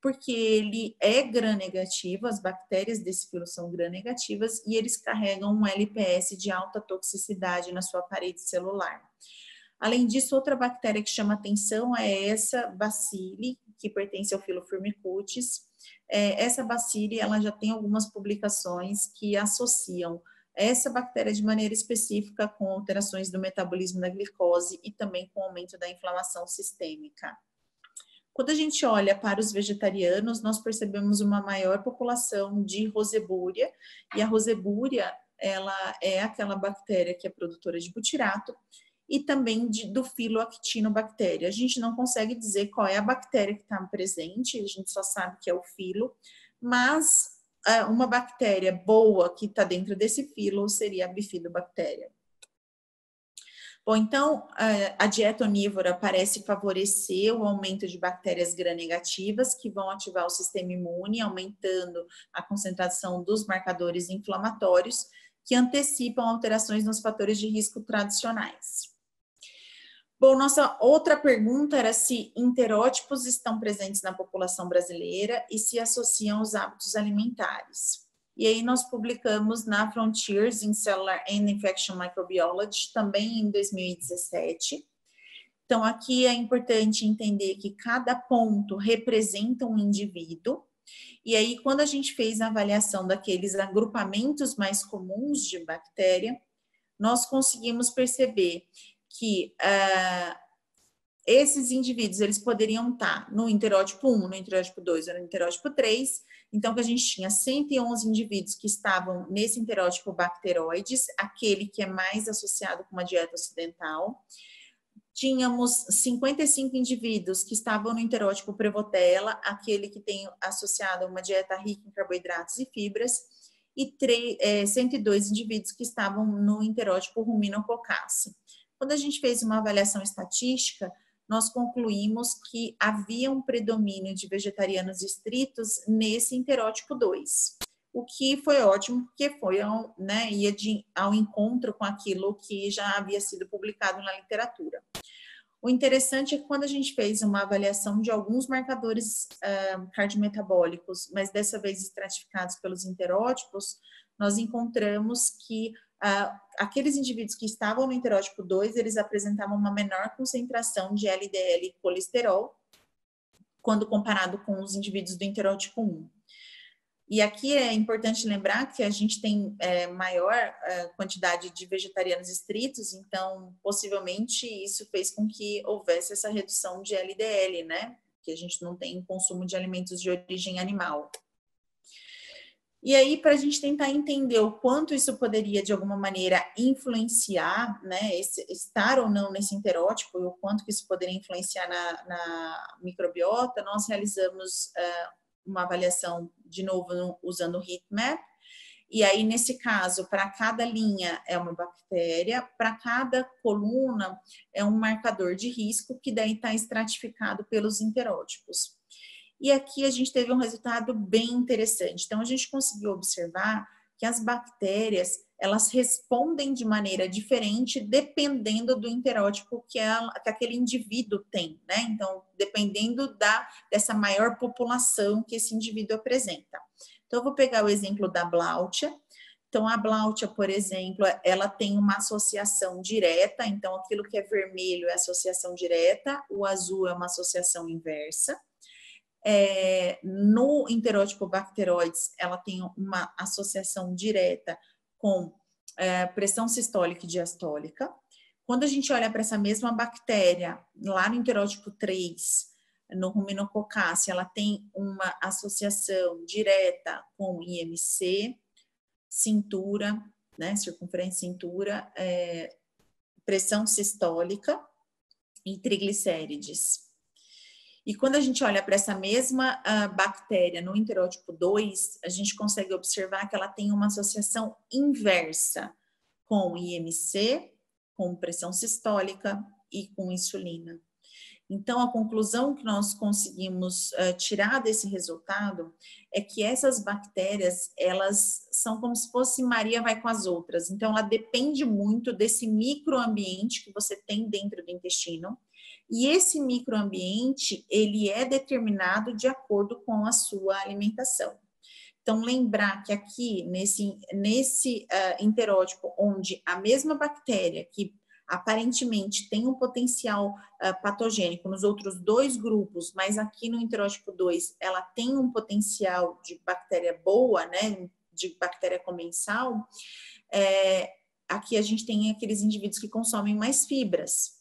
S1: porque ele é gram-negativo, as bactérias desse filo são gram-negativas, e eles carregam um LPS de alta toxicidade na sua parede celular. Além disso, outra bactéria que chama atenção é essa Bacilli, que pertence ao filo Firmicutes. Essa Bacilli, ela já tem algumas publicações que associam essa bactéria de maneira específica com alterações do metabolismo da glicose e também com aumento da inflamação sistêmica. Quando a gente olha para os vegetarianos, nós percebemos uma maior população de Rosebúria, e a Rosebúria, ela é aquela bactéria que é produtora de butirato, e também do filo Actinobactéria. A gente não consegue dizer qual é a bactéria que está presente, a gente só sabe que é o filo, mas uma bactéria boa que está dentro desse filo seria a bifidobactéria. Bom, então, a dieta onívora parece favorecer o aumento de bactérias gram-negativas que vão ativar o sistema imune, aumentando a concentração dos marcadores inflamatórios que antecipam alterações nos fatores de risco tradicionais. Bom, nossa outra pergunta era se enterótipos estão presentes na população brasileira e se associam aos hábitos alimentares. E aí nós publicamos na Frontiers in Cellular and Infection Microbiology, também em 2017. Então, aqui é importante entender que cada ponto representa um indivíduo. E aí, quando a gente fez a avaliação daqueles agrupamentos mais comuns de bactéria, nós conseguimos perceber que esses indivíduos, eles poderiam estar no enterótipo 1, no enterótipo 2 ou no enterótipo 3. Então, que a gente tinha 111 indivíduos que estavam nesse enterótipo bacteroides, aquele que é mais associado com uma dieta ocidental. Tínhamos 55 indivíduos que estavam no enterótipo Prevotella, aquele que tem associado a uma dieta rica em carboidratos e fibras, e 102 indivíduos que estavam no enterótipo Ruminococcaceae. Quando a gente fez uma avaliação estatística, nós concluímos que havia um predomínio de vegetarianos estritos nesse enterótipo 2, o que foi ótimo, porque foi ia ao encontro com aquilo que já havia sido publicado na literatura. O interessante é que quando a gente fez uma avaliação de alguns marcadores cardiometabólicos, mas dessa vez estratificados pelos enterótipos, nós encontramos que aqueles indivíduos que estavam no enterótipo 2, eles apresentavam uma menor concentração de LDL e colesterol, quando comparado com os indivíduos do enterótipo 1. E aqui é importante lembrar que a gente tem maior quantidade de vegetarianos estritos, então possivelmente isso fez com que houvesse essa redução de LDL, né? Que a gente não tem consumo de alimentos de origem animal. E aí, para a gente tentar entender o quanto isso poderia, de alguma maneira, influenciar, né, estar ou não nesse enterótipo, e o quanto que isso poderia influenciar na microbiota, nós realizamos uma avaliação, de novo, usando o heatmap. E aí, nesse caso, para cada linha é uma bactéria, para cada coluna é um marcador de risco, que daí está estratificado pelos enterótipos. E aqui a gente teve um resultado bem interessante. Então, a gente conseguiu observar que as bactérias, elas respondem de maneira diferente dependendo do enterótipo que aquele indivíduo tem, né? Então, dependendo dessa maior população que esse indivíduo apresenta. Então, eu vou pegar o exemplo da Blautia. Então, a Blautia, por exemplo, ela tem uma associação direta. Então, aquilo que é vermelho é associação direta, o azul é uma associação inversa. No enterótipo Bacteroides, ela tem uma associação direta com pressão sistólica e diastólica. Quando a gente olha para essa mesma bactéria, lá no enterótipo 3, no Ruminococcaceae, ela tem uma associação direta com IMC, cintura, né, circunferência cintura, pressão sistólica e triglicérides. E quando a gente olha para essa mesma bactéria no enterótipo 2, a gente consegue observar que ela tem uma associação inversa com IMC, com pressão sistólica e com insulina. Então, a conclusão que nós conseguimos tirar desse resultado é que essas bactérias, elas são como se fosse Maria vai com as outras. Então, ela depende muito desse microambiente que você tem dentro do intestino. E esse microambiente, ele é determinado de acordo com a sua alimentação. Então, lembrar que aqui, nesse enterótipo, onde a mesma bactéria que aparentemente tem um potencial patogênico nos outros 2 grupos, mas aqui no enterótipo 2 ela tem um potencial de bactéria boa, né, de bactéria comensal, aqui a gente tem aqueles indivíduos que consomem mais fibras.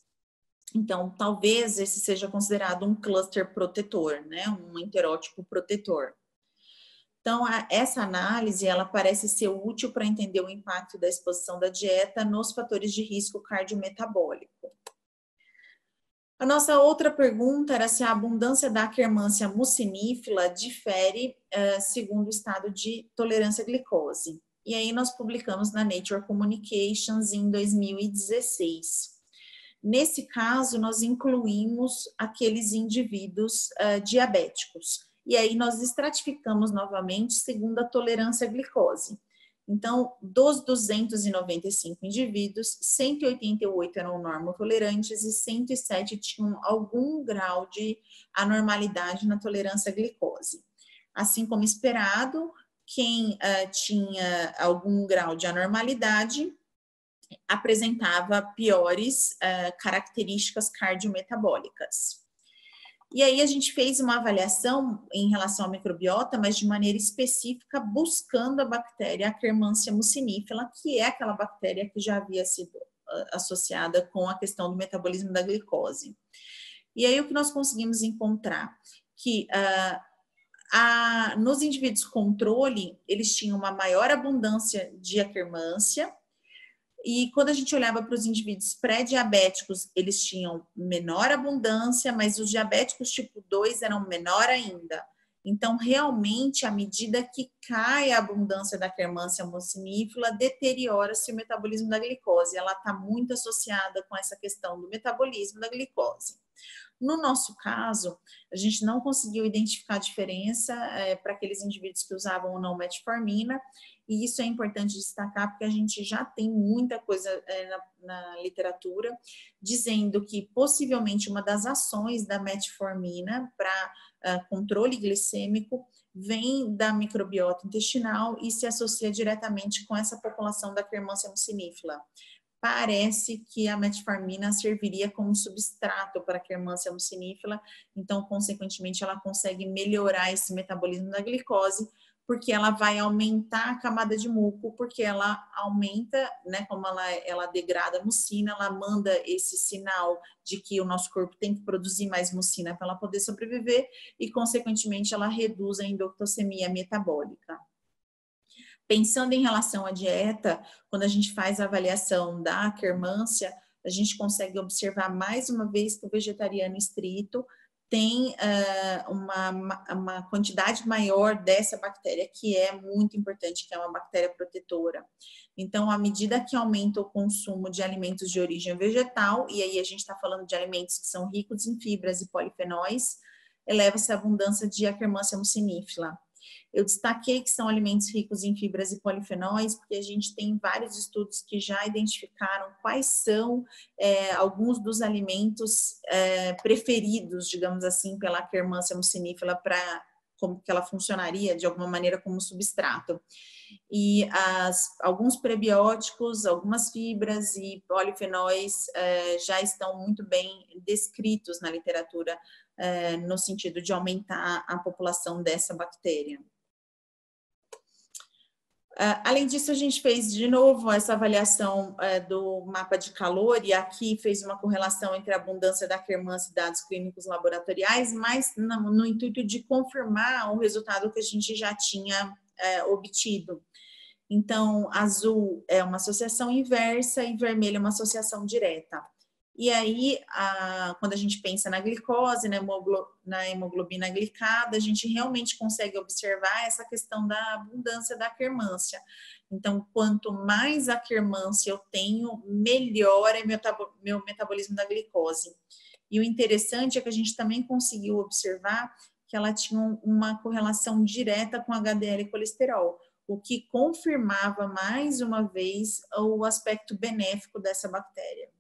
S1: Então, talvez esse seja considerado um cluster protetor, né, um enterótipo protetor. Então, essa análise, ela parece ser útil para entender o impacto da exposição da dieta nos fatores de risco cardiometabólico. A nossa outra pergunta era se a abundância da Akkermansia mucinífila difere segundo o estado de tolerância à glicose. E aí nós publicamos na Nature Communications em 2016. Nesse caso, nós incluímos aqueles indivíduos diabéticos. E aí nós estratificamos novamente segundo a tolerância à glicose. Então, dos 295 indivíduos, 188 eram normotolerantes e 107 tinham algum grau de anormalidade na tolerância à glicose. Assim como esperado, quem tinha algum grau de anormalidade apresentava piores características cardiometabólicas. E aí a gente fez uma avaliação em relação à microbiota, mas de maneira específica, buscando a bactéria Akkermansia mucinífila, que é aquela bactéria que já havia sido associada com a questão do metabolismo da glicose. E aí o que nós conseguimos encontrar? Que nos indivíduos controle, eles tinham uma maior abundância de Akkermansia, e quando a gente olhava para os indivíduos pré-diabéticos, eles tinham menor abundância, mas os diabéticos tipo 2 eram menor ainda. Então, realmente, à medida que cai a abundância da Akkermansia mucinífila, deteriora-se o metabolismo da glicose. Ela está muito associada com essa questão do metabolismo da glicose. No nosso caso, a gente não conseguiu identificar a diferença para aqueles indivíduos que usavam ou não metformina, e isso é importante destacar porque a gente já tem muita coisa na literatura dizendo que possivelmente uma das ações da metformina para controle glicêmico vem da microbiota intestinal e se associa diretamente com essa população da Akkermansia mucinífila. Parece que a metformina serviria como substrato para a Akkermansia mucinífila, então, consequentemente, ela consegue melhorar esse metabolismo da glicose, porque ela vai aumentar a camada de muco, porque ela aumenta, né, como ela degrada a mucina, ela manda esse sinal de que o nosso corpo tem que produzir mais mucina para ela poder sobreviver, e, consequentemente, ela reduz a endoctocemia metabólica. Pensando em relação à dieta, quando a gente faz a avaliação da Akkermansia, a gente consegue observar mais uma vez que o vegetariano estrito tem uma quantidade maior dessa bactéria, que é muito importante, que é uma bactéria protetora. Então, à medida que aumenta o consumo de alimentos de origem vegetal, e aí a gente está falando de alimentos que são ricos em fibras e polifenóis, eleva-se a abundância de Akkermansia mucinífila. Eu destaquei que são alimentos ricos em fibras e polifenóis, porque a gente tem vários estudos que já identificaram quais são alguns dos alimentos preferidos, digamos assim, pela Akkermansia mucinífila para como que ela funcionaria de alguma maneira como substrato. E alguns prebióticos, algumas fibras e polifenóis já estão muito bem descritos na literatura no sentido de aumentar a população dessa bactéria. Além disso, a gente fez de novo essa avaliação do mapa de calor e aqui fez uma correlação entre a abundância da Akkermansia e dados clínicos laboratoriais, mas no intuito de confirmar o resultado que a gente já tinha obtido. Então, azul é uma associação inversa e vermelho é uma associação direta. E aí, quando a gente pensa na glicose, na hemoglobina glicada, a gente realmente consegue observar essa questão da abundância da Akkermansia. Então, quanto mais Akkermansia eu tenho, melhor é meu metabolismo da glicose. E o interessante é que a gente também conseguiu observar que ela tinha uma correlação direta com HDL e colesterol, o que confirmava mais uma vez o aspecto benéfico dessa bactéria.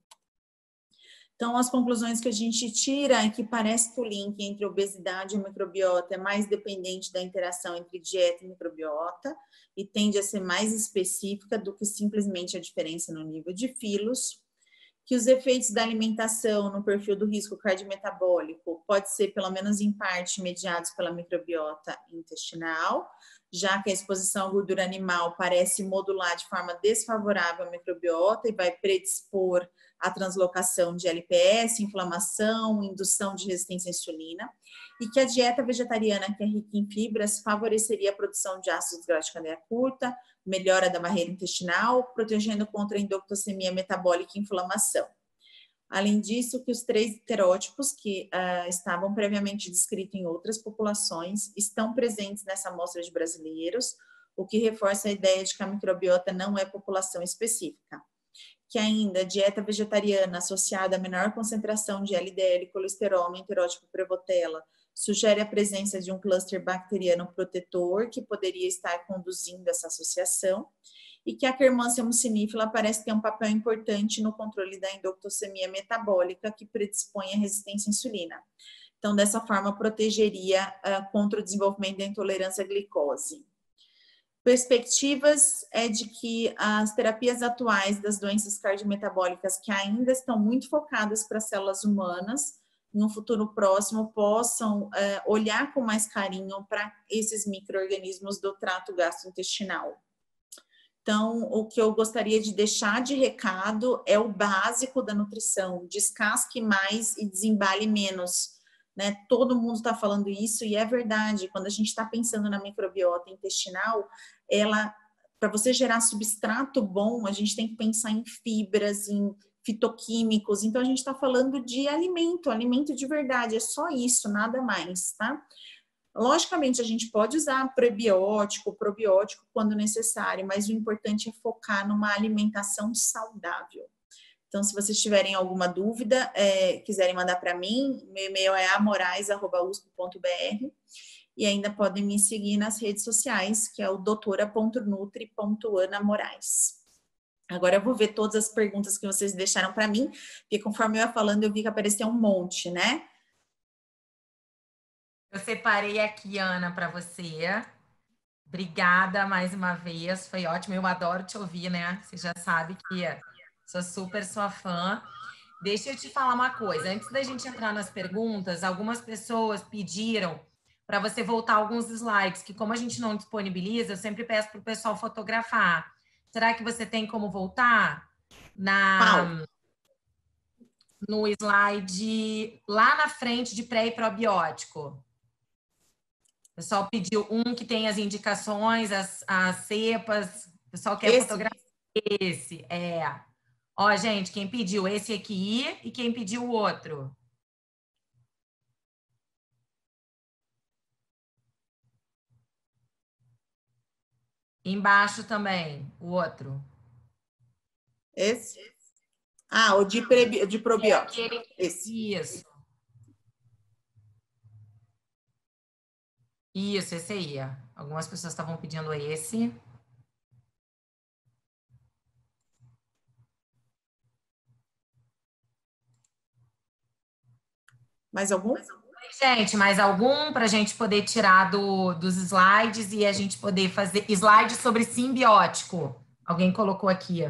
S1: Então, as conclusões que a gente tira é que parece que o link entre obesidade e microbiota é mais dependente da interação entre dieta e microbiota e tende a ser mais específica do que simplesmente a diferença no nível de filos, que os efeitos da alimentação no perfil do risco cardiometabólico pode ser, pelo menos em parte, mediados pela microbiota intestinal, já que a exposição à gordura animal parece modular de forma desfavorável a microbiota e vai predispor à translocação de LPS, inflamação, indução de resistência à insulina, e que a dieta vegetariana, que é rica em fibras, favoreceria a produção de ácidos graxos de cadeia curta, melhora da barreira intestinal, protegendo contra a endotocemia metabólica e inflamação. Além disso, que os 3 heterótipos que estavam previamente descritos em outras populações estão presentes nessa amostra de brasileiros, o que reforça a ideia de que a microbiota não é população específica. Que ainda a dieta vegetariana associada a menor concentração de LDL e colesterol no enterótipo Prevotella sugere a presença de um cluster bacteriano protetor que poderia estar conduzindo essa associação, e que a Akkermansia mucinífera parece ter um papel importante no controle da endotocemia metabólica que predispõe à resistência à insulina. Então, dessa forma, protegeria contra o desenvolvimento da intolerância à glicose. Perspectivas é de que as terapias atuais das doenças cardiometabólicas, que ainda estão muito focadas para células humanas, no futuro próximo possam olhar com mais carinho para esses micro-organismos do trato gastrointestinal. Então, o que eu gostaria de deixar de recado é o básico da nutrição: descasque mais e desembale menos. Né? Todo mundo está falando isso e é verdade. Quando a gente está pensando na microbiota intestinal, para você gerar substrato bom, a gente tem que pensar em fibras, em fitoquímicos. Então, a gente está falando de alimento de verdade, é só isso, nada mais, tá? Logicamente, a gente pode usar prebiótico, probiótico quando necessário, mas o importante é focar numa alimentação saudável. Então, se vocês tiverem alguma dúvida, quiserem mandar para mim, meu e-mail é amorais@usp.br, e ainda podem me seguir nas redes sociais, que é o doutora.nutri.anamorais. Agora eu vou ver todas as perguntas que vocês deixaram para mim, porque conforme eu ia falando, eu vi que apareceu um monte, né?
S2: Eu separei aqui, Ana, para você. Obrigada mais uma vez, foi ótimo. Eu adoro te ouvir, né? Você já sabe que sou super sua fã. Deixa eu te falar uma coisa. Antes da gente entrar nas perguntas, algumas pessoas pediram para você voltar alguns slides, que como a gente não disponibiliza, eu sempre peço para o pessoal fotografar. Será que você tem como voltar? No slide lá na frente de pré e probiótico. O pessoal pediu um que tem as indicações, as cepas. O pessoal quer fotografar esse. Ó, gente, quem pediu esse aqui e quem pediu o outro. Embaixo também, o outro.
S1: Esse? O de probiótico.
S2: Esse. Isso, esse aí. Algumas pessoas estavam pedindo esse.
S1: Mais algum?
S2: Gente, mais algum para a gente poder tirar dos slides e a gente poder fazer slides sobre simbiótico. Alguém colocou aqui.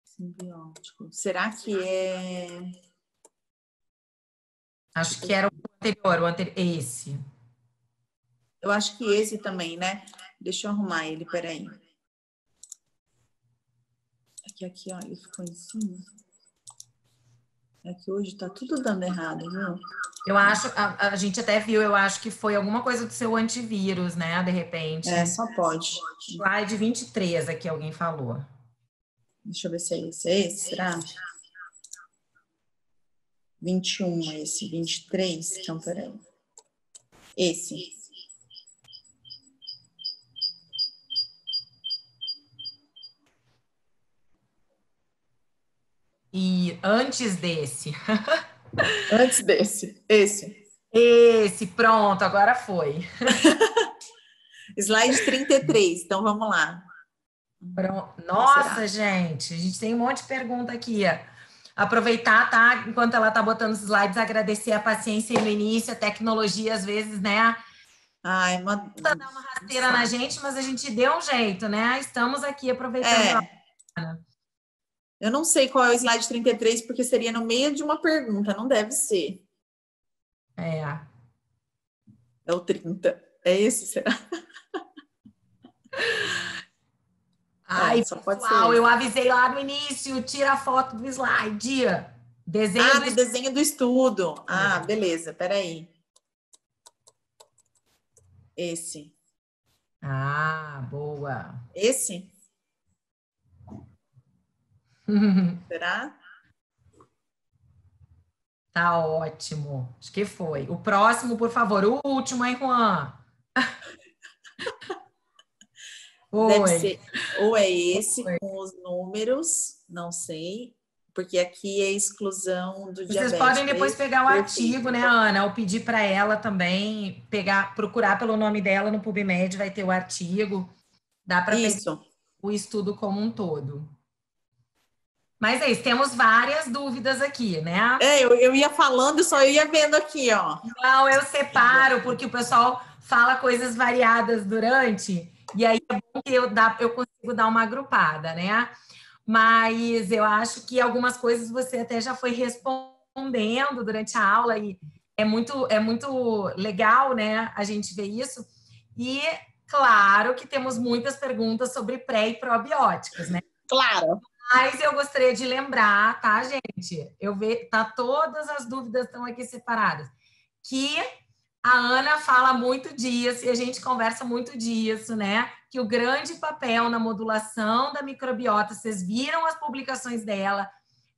S1: Simbiótico. Será que é...
S2: Acho que era o anterior, esse.
S1: Eu acho que esse também, né? Deixa eu arrumar ele, peraí. Aqui, ó, ele ficou em cima. É que hoje tá tudo dando errado, viu?
S2: Eu acho, a gente até viu, eu acho que foi alguma coisa do seu antivírus, né? De repente.
S1: Só pode.
S2: Slide 23 aqui, alguém falou.
S1: Deixa eu ver se é esse. É esse, será? 21, esse. 23, então, peraí. Esse.
S2: E antes desse.
S1: Antes desse. Esse.
S2: Esse, pronto, agora foi.
S1: Slide 33, então vamos lá.
S2: Nossa, gente, a gente tem um monte de pergunta aqui. Aproveitar, tá? Enquanto ela tá botando os slides, agradecer a paciência no início, a tecnologia, às vezes, né? Dá uma rasteira na gente, mas a gente deu um jeito, né? Estamos aqui aproveitando.
S1: Eu não sei qual é o slide 33, porque seria no meio de uma pergunta, não deve ser.
S2: É.
S1: É o 30. É esse, será?
S2: Ai,
S1: Só pode ser
S2: pessoal, eu
S1: esse.
S2: avisei lá no início, tira a foto do slide. Desenho do
S1: Do desenho do estudo.
S2: estudo.
S1: Beleza, peraí. Esse.
S2: Boa.
S1: Esse? Será?
S2: Tá ótimo. Acho que foi. O próximo, por favor. O último, hein, Juan?
S1: Deve
S2: Foi.
S1: ser. Ou é esse com os números, não sei. Porque aqui é exclusão do
S2: Vocês podem
S1: diabético. É
S2: depois
S1: esse?
S2: pegar o artigo,
S1: Perfeito.
S2: né, Ana? Ou pedir para ela também pegar, procurar pelo nome dela no PubMed, vai ter o artigo. Dá para pegar
S1: Isso.
S2: o estudo como um todo. Mas é isso, temos várias dúvidas aqui, né?
S1: Eu ia falando, só ia vendo aqui, ó.
S2: Não, eu separo, porque o pessoal fala coisas variadas durante, e aí é bom que eu consigo dar uma agrupada, né? Mas eu acho que algumas coisas você até já foi respondendo durante a aula, e é muito legal, né, a gente ver isso. E claro que temos muitas perguntas sobre pré e probióticos, né?
S1: Claro.
S2: Mas eu gostaria de lembrar, tá, gente? Todas as dúvidas estão aqui separadas. Que a Ana fala muito disso e a gente conversa muito disso, né? Que o grande papel na modulação da microbiota, vocês viram as publicações dela,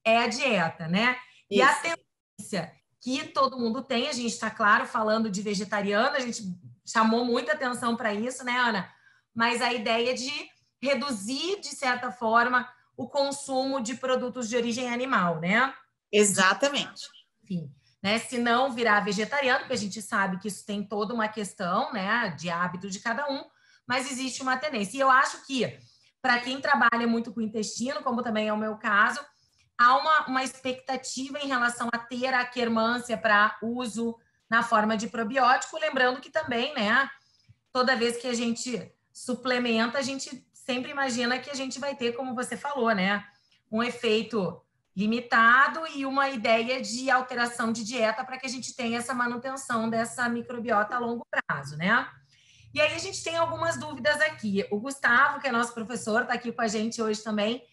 S2: é a dieta, né? E a
S1: Isso.
S2: tendência que todo mundo tem, a gente está, claro, falando de vegetariano, a gente chamou muita atenção para isso, né, Ana? Mas a ideia de reduzir, de certa forma, o consumo de produtos de origem animal, né?
S1: Exatamente.
S2: Enfim, né? Se não virar vegetariano, porque a gente sabe que isso tem toda uma questão, né, de hábito de cada um, mas existe uma tendência. E eu acho que, para quem trabalha muito com o intestino, como também é o meu caso, há uma expectativa em relação a ter a quermância para uso na forma de probiótico, lembrando que também, né, toda vez que a gente suplementa, a gente sempre imagina que a gente vai ter, como você falou, né, um efeito limitado e uma ideia de alteração de dieta para que a gente tenha essa manutenção dessa microbiota a longo prazo, né? E aí a gente tem algumas dúvidas aqui. O Gustavo, que é nosso professor, está aqui com a gente hoje também,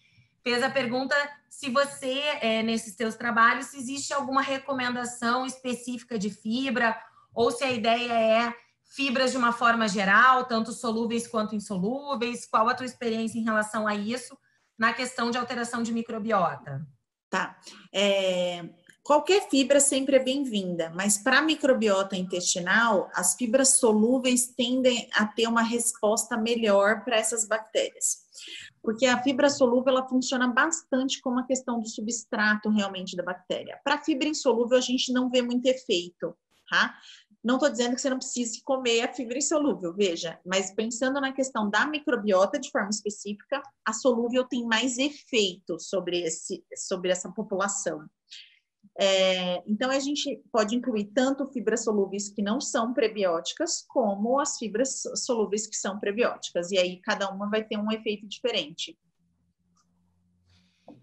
S2: fez a pergunta se você, nesses seus trabalhos, se existe alguma recomendação específica de fibra ou se a ideia é fibras de uma forma geral, tanto solúveis quanto insolúveis. Qual a tua experiência em relação a isso na questão de alteração de microbiota?
S1: Tá. Qualquer fibra sempre é bem-vinda, mas para a microbiota intestinal, as fibras solúveis tendem a ter uma resposta melhor para essas bactérias. Porque a fibra solúvel, ela funciona bastante como a questão do substrato realmente da bactéria. Para a fibra insolúvel, a gente não vê muito efeito, tá? Não estou dizendo que você não precise comer a fibra insolúvel, veja, mas pensando na questão da microbiota de forma específica, a solúvel tem mais efeito sobre essa população. Então, a gente pode incluir tanto fibras solúveis que não são prebióticas, como as fibras solúveis que são prebióticas. E aí, cada uma vai ter um efeito diferente.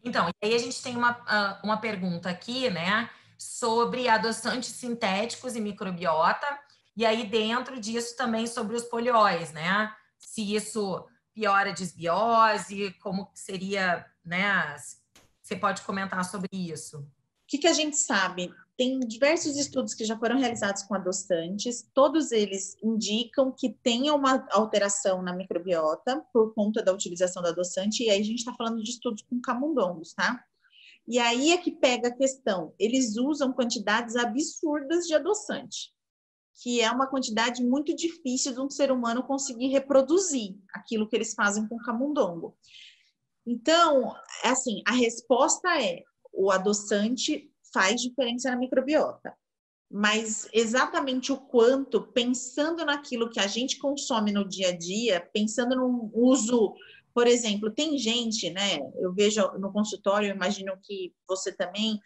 S2: Então, e aí a gente tem uma pergunta aqui, né, sobre adoçantes sintéticos e microbiota, e aí dentro disso também sobre os polióis, né? Se isso piora a desbiose, como seria, né? Você pode comentar sobre isso?
S1: O que a gente sabe? Tem diversos estudos que já foram realizados com adoçantes, todos eles indicam que tem uma alteração na microbiota por conta da utilização do adoçante, e aí a gente está falando de estudos com camundongos, tá? E aí é que pega a questão, eles usam quantidades absurdas de adoçante, que é uma quantidade muito difícil de um ser humano conseguir reproduzir aquilo que eles fazem com camundongo. Então, assim, a resposta é, o adoçante faz diferença na microbiota, mas exatamente o quanto, pensando naquilo que a gente consome no dia a dia, pensando no uso, por exemplo, tem gente, né, eu vejo no consultório, eu imagino que você também,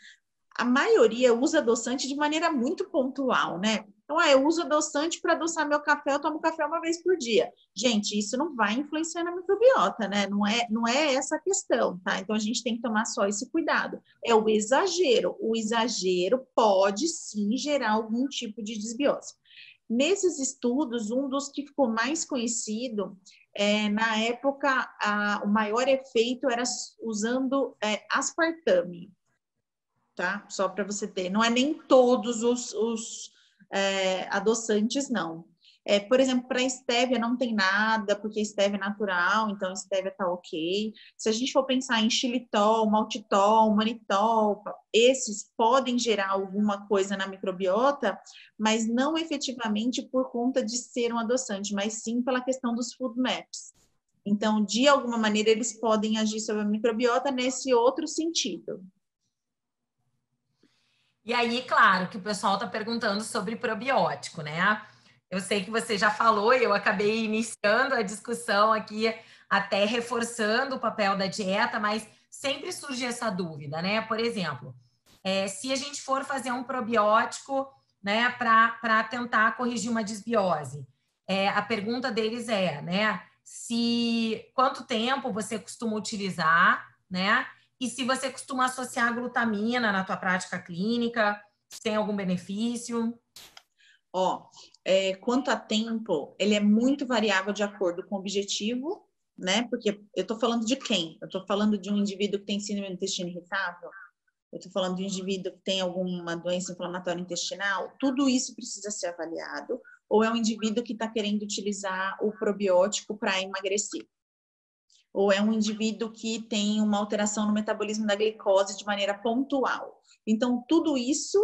S1: A maioria usa adoçante de maneira muito pontual, né? Então, eu uso adoçante para adoçar meu café, eu tomo café uma vez por dia. Gente, isso não vai influenciar na microbiota, né? Não é essa a questão, tá? Então, a gente tem que tomar só esse cuidado. É o exagero. O exagero pode, sim, gerar algum tipo de desbiose. Nesses estudos, um dos que ficou mais conhecido, na época, o maior efeito era usando aspartame, tá? Só para você ter. Não é nem todos os adoçantes, não. Por exemplo, para estévia não tem nada, porque estévia é natural, então estévia tá ok. Se a gente for pensar em xilitol, maltitol, manitol, esses podem gerar alguma coisa na microbiota, mas não efetivamente por conta de ser um adoçante, mas sim pela questão dos food maps. Então, de alguma maneira, eles podem agir sobre a microbiota nesse outro sentido.
S2: E aí, claro, que o pessoal está perguntando sobre probiótico, né? Eu sei que você já falou e eu acabei iniciando a discussão aqui, até reforçando o papel da dieta, mas sempre surge essa dúvida, né? Por exemplo, se a gente for fazer um probiótico, né, para tentar corrigir uma desbiose, a pergunta deles né, quanto tempo você costuma utilizar, né? E se você costuma associar a glutamina na tua prática clínica, se tem algum benefício?
S1: Quanto a tempo, ele é muito variável de acordo com o objetivo, né? Porque eu estou falando de quem? Eu estou falando de um indivíduo que tem síndrome do intestino irritável? Eu estou falando de um indivíduo que tem alguma doença inflamatória intestinal? Tudo isso precisa ser avaliado. Ou é um indivíduo que está querendo utilizar o probiótico para emagrecer? Ou é um indivíduo que tem uma alteração no metabolismo da glicose de maneira pontual? Então, tudo isso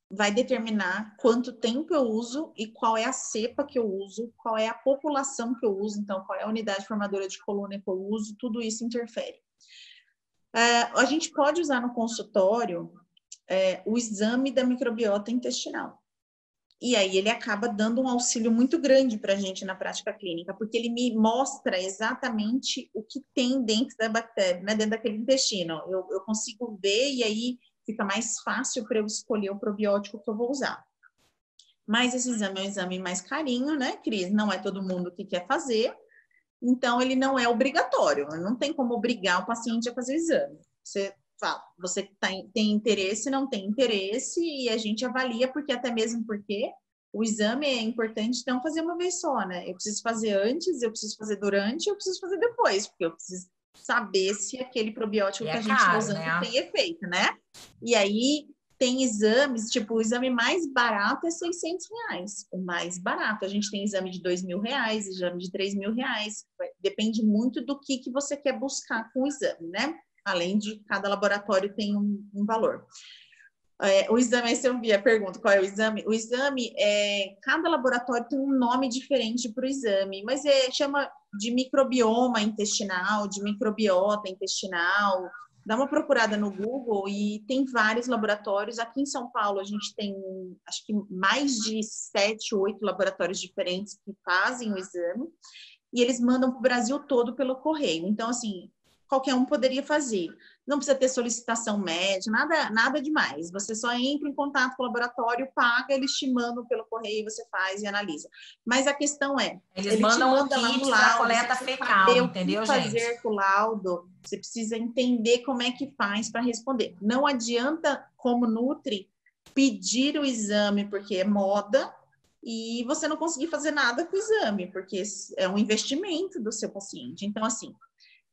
S1: vai determinar quanto tempo eu uso e qual é a cepa que eu uso, qual é a população que eu uso, então, qual é a unidade formadora de colônia que eu uso, tudo isso interfere. A gente pode usar no consultório o exame da microbiota intestinal. E aí ele acaba dando um auxílio muito grande para a gente na prática clínica, porque ele me mostra exatamente o que tem dentro da bactéria, né, dentro daquele intestino. Eu consigo ver e aí fica mais fácil para eu escolher o probiótico que eu vou usar. Mas esse exame é um exame mais carinho, né, Cris? Não é todo mundo que quer fazer, então ele não é obrigatório. Não tem como obrigar o paciente a fazer o exame. Você fala, você tem interesse, não tem interesse, e a gente avalia, até mesmo porque o exame é importante não fazer uma vez só, né? Eu preciso fazer antes, eu preciso fazer durante, eu preciso fazer depois, porque eu preciso saber se aquele probiótico que a gente está usando tem efeito, né? E aí tem exames, tipo, o exame mais barato é R$600. O mais barato. A gente tem exame de R$2.000, exame de R$3.000. Depende muito do que você quer buscar com o exame, né? Além de cada laboratório tem um valor. O exame, aí você ouvia a pergunta, qual é o exame? O exame, cada laboratório tem um nome diferente para o exame, mas chama de microbioma intestinal, de microbiota intestinal. Dá uma procurada no Google e tem vários laboratórios. Aqui em São Paulo, a gente tem, acho que mais de 7, 8 laboratórios diferentes que fazem o exame. E eles mandam para o Brasil todo pelo correio. Então, assim, qualquer um poderia fazer. Não precisa ter solicitação médica, nada demais. Você só entra em contato com o laboratório, paga, eles te mandam pelo correio, você faz e analisa. Mas a questão
S2: eles mandam um kit para coleta fecal, entendeu, gente?
S1: Fazer com o laudo, você precisa entender como é que faz para responder. Não adianta, como Nutri, pedir o exame porque é moda e você não conseguir fazer nada com o exame, porque é um investimento do seu paciente. Então, assim,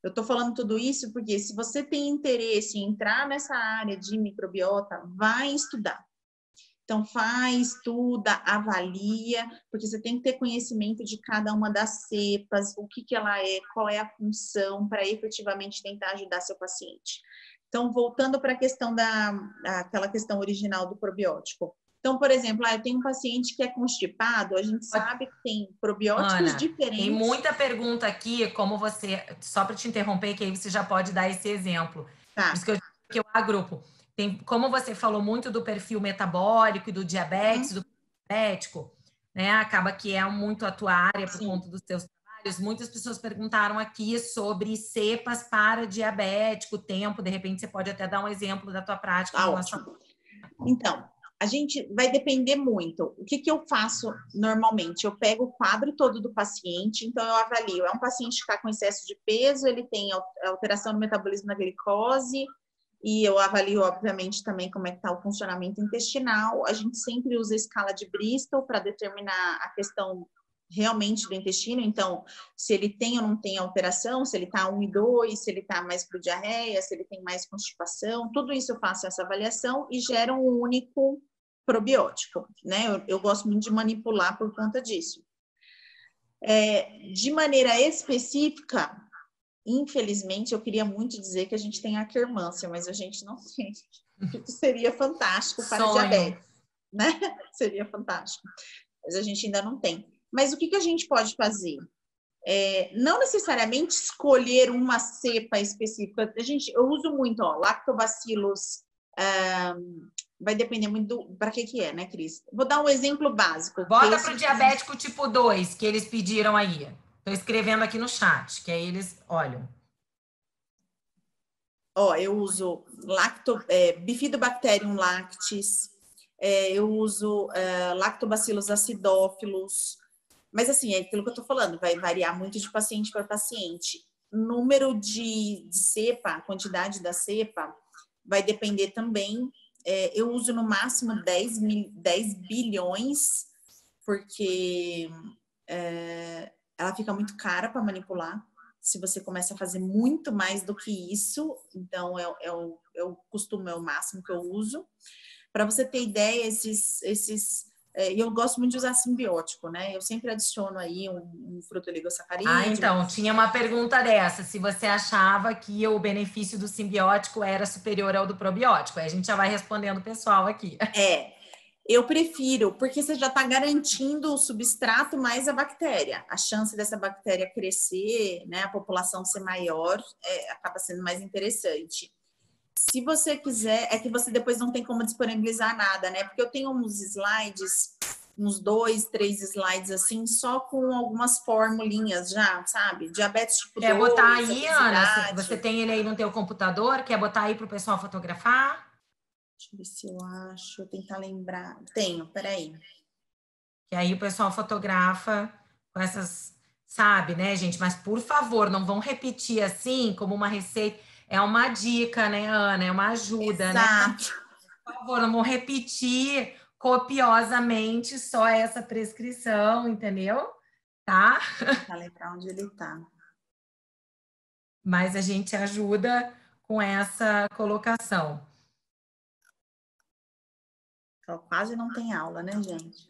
S1: eu estou falando tudo isso porque se você tem interesse em entrar nessa área de microbiota, vai estudar. Então, estuda, avalia, porque você tem que ter conhecimento de cada uma das cepas, o que ela é, qual é a função, para efetivamente tentar ajudar seu paciente. Então, voltando para a questão aquela questão original do probiótico. Então, por exemplo, eu tenho um paciente que é constipado, a gente sabe que tem probióticos
S2: Ana,
S1: diferentes.
S2: Tem muita pergunta aqui, como você, só para te interromper, que aí você já pode dar esse exemplo.
S1: Tá.
S2: Por isso que eu digo que eu agrupo. Como você falou muito do perfil metabólico e do diabetes, do diabético, né? Acaba que é muito a tua área por conta dos teus trabalhos. Muitas pessoas perguntaram aqui sobre cepas para diabético, tempo, de repente você pode até dar um exemplo da tua prática em relação.
S1: Então, a gente vai depender muito. O que eu faço normalmente? Eu pego o quadro todo do paciente, então eu avalio. É um paciente que está com excesso de peso, ele tem alteração no metabolismo da glicose, e eu avalio, obviamente, também como é que está o funcionamento intestinal. A gente sempre usa a escala de Bristol para determinar a questão realmente do intestino, então, se ele tem ou não tem alteração, se ele está 1 e 2, se ele está mais para diarreia, se ele tem mais constipação, tudo isso eu faço essa avaliação e gero um único probiótico, né? Eu gosto muito de manipular por conta disso. De maneira específica, infelizmente, eu queria muito dizer que a gente tem a quermância, mas a gente não tem. Isso seria fantástico para diabetes, né? Seria fantástico. Mas a gente ainda não tem. Mas o que a gente pode fazer? Não necessariamente escolher uma cepa específica. Eu uso muito, lactobacillus. Vai depender muito para que é, né, Cris? Vou dar um exemplo básico.
S2: Bota para o diabético tipo 2, que eles pediram aí. Estou escrevendo aqui no chat, que aí eles olham.
S1: Eu uso Bifidobacterium lactis, eu uso Lactobacillus acidófilos, mas assim, é aquilo que eu estou falando, vai variar muito de paciente para paciente. Número de cepa, quantidade da cepa, vai depender também. Eu uso no máximo 10 bilhões, porque ela fica muito cara para manipular. Se você começa a fazer muito mais do que isso, então é o máximo que eu uso. Para você ter ideia, e eu gosto muito de usar simbiótico, né? Eu sempre adiciono aí um frutoligosacarídeo.
S2: Então, tinha uma pergunta dessa, se você achava que o benefício do simbiótico era superior ao do probiótico. Aí a gente já vai respondendo o pessoal aqui.
S1: Eu prefiro, porque você já está garantindo o substrato mais a bactéria. A chance dessa bactéria crescer, né, a população ser maior, acaba sendo mais interessante. Se você quiser, é que você depois não tem como disponibilizar nada, né? Porque eu tenho uns slides, uns 2, 3 slides assim, só com algumas formulinhas já, sabe? Diabetes tipo 2,
S2: quer botar aí,
S1: obesidade.
S2: Ana? Você tem ele aí no teu computador? Quer botar aí para o pessoal fotografar?
S1: Deixa eu ver se eu acho, vou tentar lembrar. Tenho, peraí.
S2: Que aí o pessoal fotografa com essas, sabe, né, gente? Mas, por favor, não vão repetir assim como uma receita. É uma dica, né, Ana? É uma ajuda,
S1: Exato.
S2: Né? Por favor, não vão repetir copiosamente só essa prescrição, entendeu? Tá?
S1: Vou tentar lembrar onde ele tá.
S2: Mas a gente ajuda com essa colocação.
S1: Quase não tem aula, né, gente?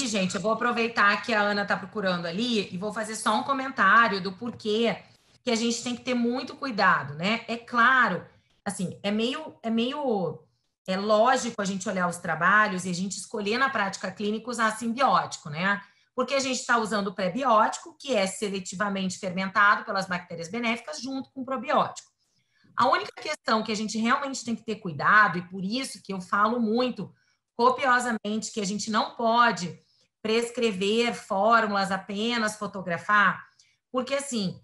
S2: Gente, eu vou aproveitar que a Ana está procurando ali e vou fazer só um comentário do porquê que a gente tem que ter muito cuidado, né? É claro, assim, é lógico a gente olhar os trabalhos e a gente escolher na prática clínica usar simbiótico, né? Porque a gente está usando o pré-biótico, que é seletivamente fermentado pelas bactérias benéficas, junto com o probiótico. A única questão que a gente realmente tem que ter cuidado, e por isso que eu falo muito copiosamente que a gente não pode prescrever fórmulas, apenas fotografar, porque assim,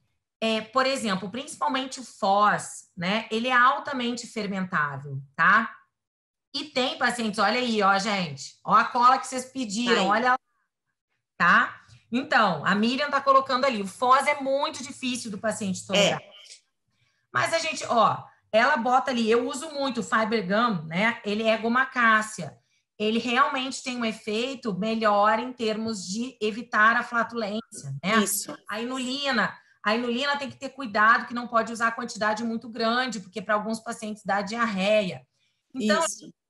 S2: por exemplo, principalmente o FOS, né? Ele é altamente fermentável, tá? E tem pacientes, olha aí, ó, gente, ó a cola que vocês pediram, olha lá, tá? Então, a Miriam tá colocando ali, o FOS é muito difícil do paciente tolerar. Mas a gente, ela bota ali, eu uso muito o Fiber Gum, né? Ele é goma cássia. Ele realmente tem um efeito melhor em termos de evitar a flatulência, né?
S1: Isso.
S2: A inulina tem que ter cuidado que não pode usar quantidade muito grande, porque para alguns pacientes dá diarreia. Então,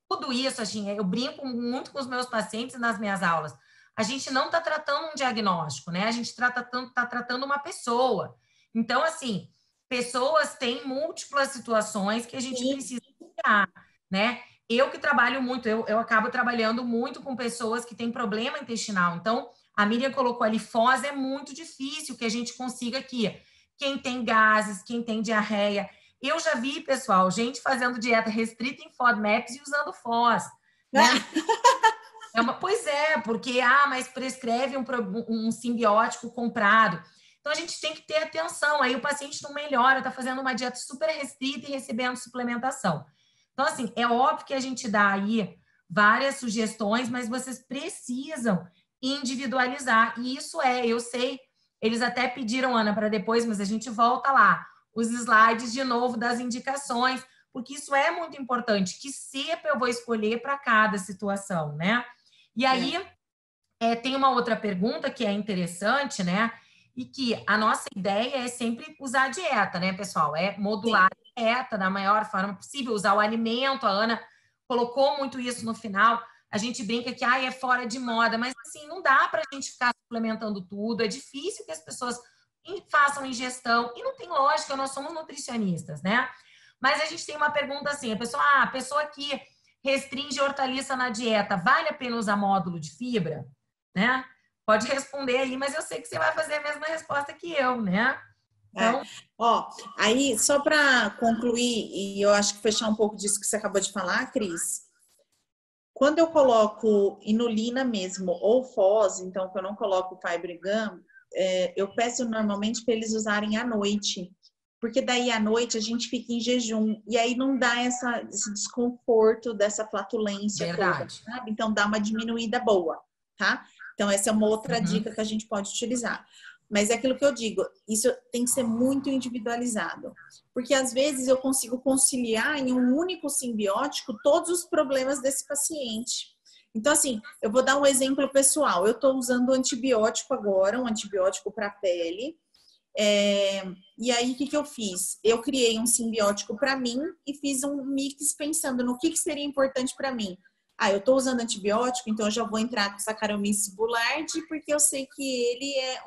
S2: tudo isso, assim, eu brinco muito com os meus pacientes nas minhas aulas. A gente não está tratando um diagnóstico, né? A gente está tratando uma pessoa. Então, assim, pessoas têm múltiplas situações que a gente precisa olhar, né? Eu que trabalho muito, eu acabo trabalhando muito com pessoas que têm problema intestinal. Então, a Miriam colocou ali, FOS é muito difícil que a gente consiga aqui. Quem tem gases, quem tem diarreia. Eu já vi, pessoal, gente fazendo dieta restrita em FODMAPs e usando FOS, né? Pois é, porque, mas prescreve um simbiótico comprado. Então, a gente tem que ter atenção. Aí o paciente não melhora, está fazendo uma dieta super restrita e recebendo suplementação. Então, assim, é óbvio que a gente dá aí várias sugestões, mas vocês precisam individualizar. E isso eu sei, eles até pediram, Ana, para depois, mas a gente volta lá. Os slides, de novo, das indicações, porque isso é muito importante. Que cepa eu vou escolher para cada situação, né? E aí, tem uma outra pergunta que é interessante, né? E que a nossa ideia é sempre usar a dieta, né, pessoal? É modular a dieta da maior forma possível, usar o alimento. A Ana colocou muito isso no final. A gente brinca que é fora de moda, mas assim, não dá para a gente ficar suplementando tudo. É difícil que as pessoas façam ingestão. E não tem lógica, nós somos nutricionistas, né? Mas a gente tem uma pergunta assim: a pessoa que restringe hortaliça na dieta, vale a pena usar módulo de fibra? Né? Pode responder aí, mas eu sei que você vai fazer a mesma resposta que eu, né? Então,
S1: aí só para concluir, e eu acho que fechar um pouco disso que você acabou de falar, Cris, quando eu coloco inulina mesmo, ou FOS, então que eu não coloco Fibergum, eu peço normalmente para eles usarem à noite, porque daí à noite a gente fica em jejum, e aí não dá esse desconforto dessa flatulência toda, sabe? Então dá uma diminuída boa, tá? Então essa é uma outra dica que a gente pode utilizar. Mas é aquilo que eu digo, isso tem que ser muito individualizado. Porque às vezes eu consigo conciliar em um único simbiótico todos os problemas desse paciente. Então, assim, eu vou dar um exemplo pessoal. Eu estou usando antibiótico agora, um antibiótico para a pele. E aí, o que eu fiz? Eu criei um simbiótico para mim e fiz um mix pensando no que seria importante para mim. Eu estou usando antibiótico, então eu já vou entrar com Saccharomyces boulardii, porque eu sei que ele é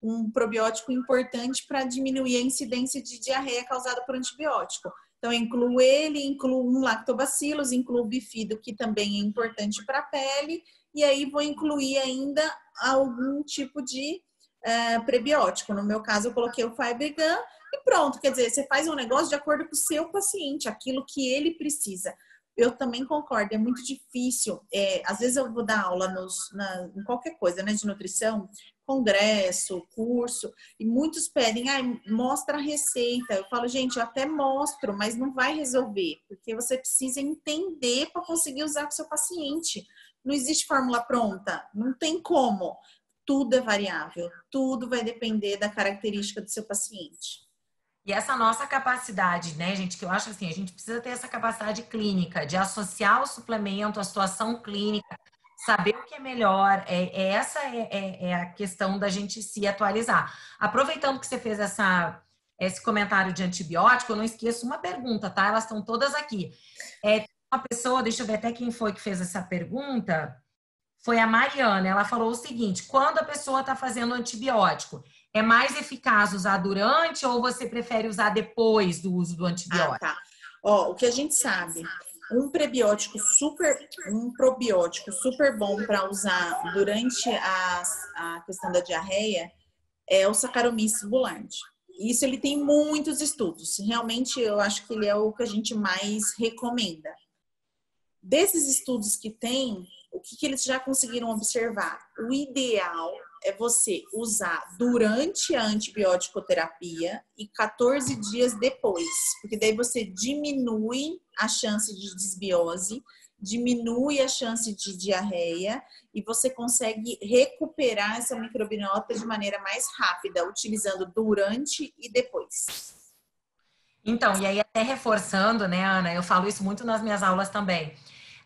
S1: um probiótico importante para diminuir a incidência de diarreia causada por antibiótico. Então, eu incluo ele, incluo um lactobacillus, incluo o bifido, que também é importante para a pele, e aí vou incluir ainda algum tipo de prebiótico. No meu caso, eu coloquei o Fibergum e pronto. Quer dizer, você faz um negócio de acordo com o seu paciente, aquilo que ele precisa. Eu também concordo, é muito difícil. Às vezes eu vou dar aula em qualquer coisa, né, de nutrição, congresso, curso, e muitos pedem, mostra a receita. Eu falo, gente, eu até mostro, mas não vai resolver, porque você precisa entender para conseguir usar com o seu paciente. Não existe fórmula pronta, não tem como. Tudo é variável, tudo vai depender da característica do seu paciente.
S2: E essa nossa capacidade, né, gente, que eu acho assim, a gente precisa ter essa capacidade clínica de associar o suplemento à situação clínica, saber o que é melhor, essa é a questão da gente se atualizar. Aproveitando que você fez esse comentário de antibiótico, eu não esqueço uma pergunta, tá? Elas estão todas aqui. Uma pessoa, deixa eu ver até quem foi que fez essa pergunta, foi a Mariana. Ela falou o seguinte: quando a pessoa está fazendo antibiótico, é mais eficaz usar durante ou você prefere usar depois do uso do antibiótico?
S1: Tá. O que a gente sabe, um probiótico super bom para usar durante a questão da diarreia é o Saccharomyces boulardii. Isso ele tem muitos estudos. Realmente eu acho que ele é o que a gente mais recomenda. Desses estudos que tem, o que eles já conseguiram observar? O ideal é você usar durante a antibiótico-terapia e 14 dias depois, porque daí você diminui a chance de desbiose, diminui a chance de diarreia e você consegue recuperar essa microbiota de maneira mais rápida, utilizando durante e depois.
S2: Então, e aí até reforçando, né, Ana, eu falo isso muito nas minhas aulas também.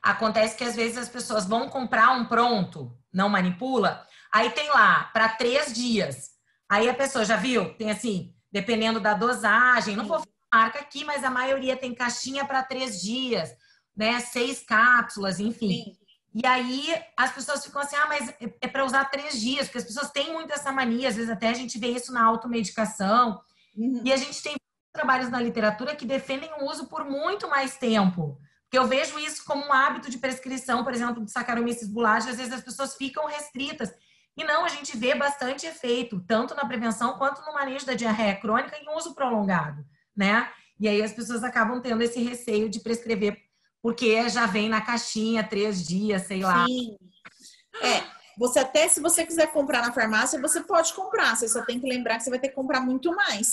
S2: Acontece que às vezes as pessoas vão comprar um pronto, não manipula, aí tem lá para 3 dias. Aí a pessoa já viu, tem assim, dependendo da dosagem, não vou falar marca aqui, mas a maioria tem caixinha para 3 dias, né? 6 cápsulas, enfim. Sim. E aí as pessoas ficam assim, mas é para usar 3 dias, porque as pessoas têm muito essa mania, às vezes até a gente vê isso na automedicação. E a gente tem trabalhos na literatura que defendem o uso por muito mais tempo. Porque eu vejo isso como um hábito de prescrição, por exemplo, de Saccharomyces boulardii, às vezes as pessoas ficam restritas. E não, a gente vê bastante efeito, tanto na prevenção quanto no manejo da diarreia crônica em uso prolongado, né? E aí as pessoas acabam tendo esse receio de prescrever, porque já vem na caixinha 3 dias, sei lá.
S1: Sim. Você até, se você quiser comprar na farmácia, você pode comprar. Você só tem que lembrar que você vai ter que comprar muito mais.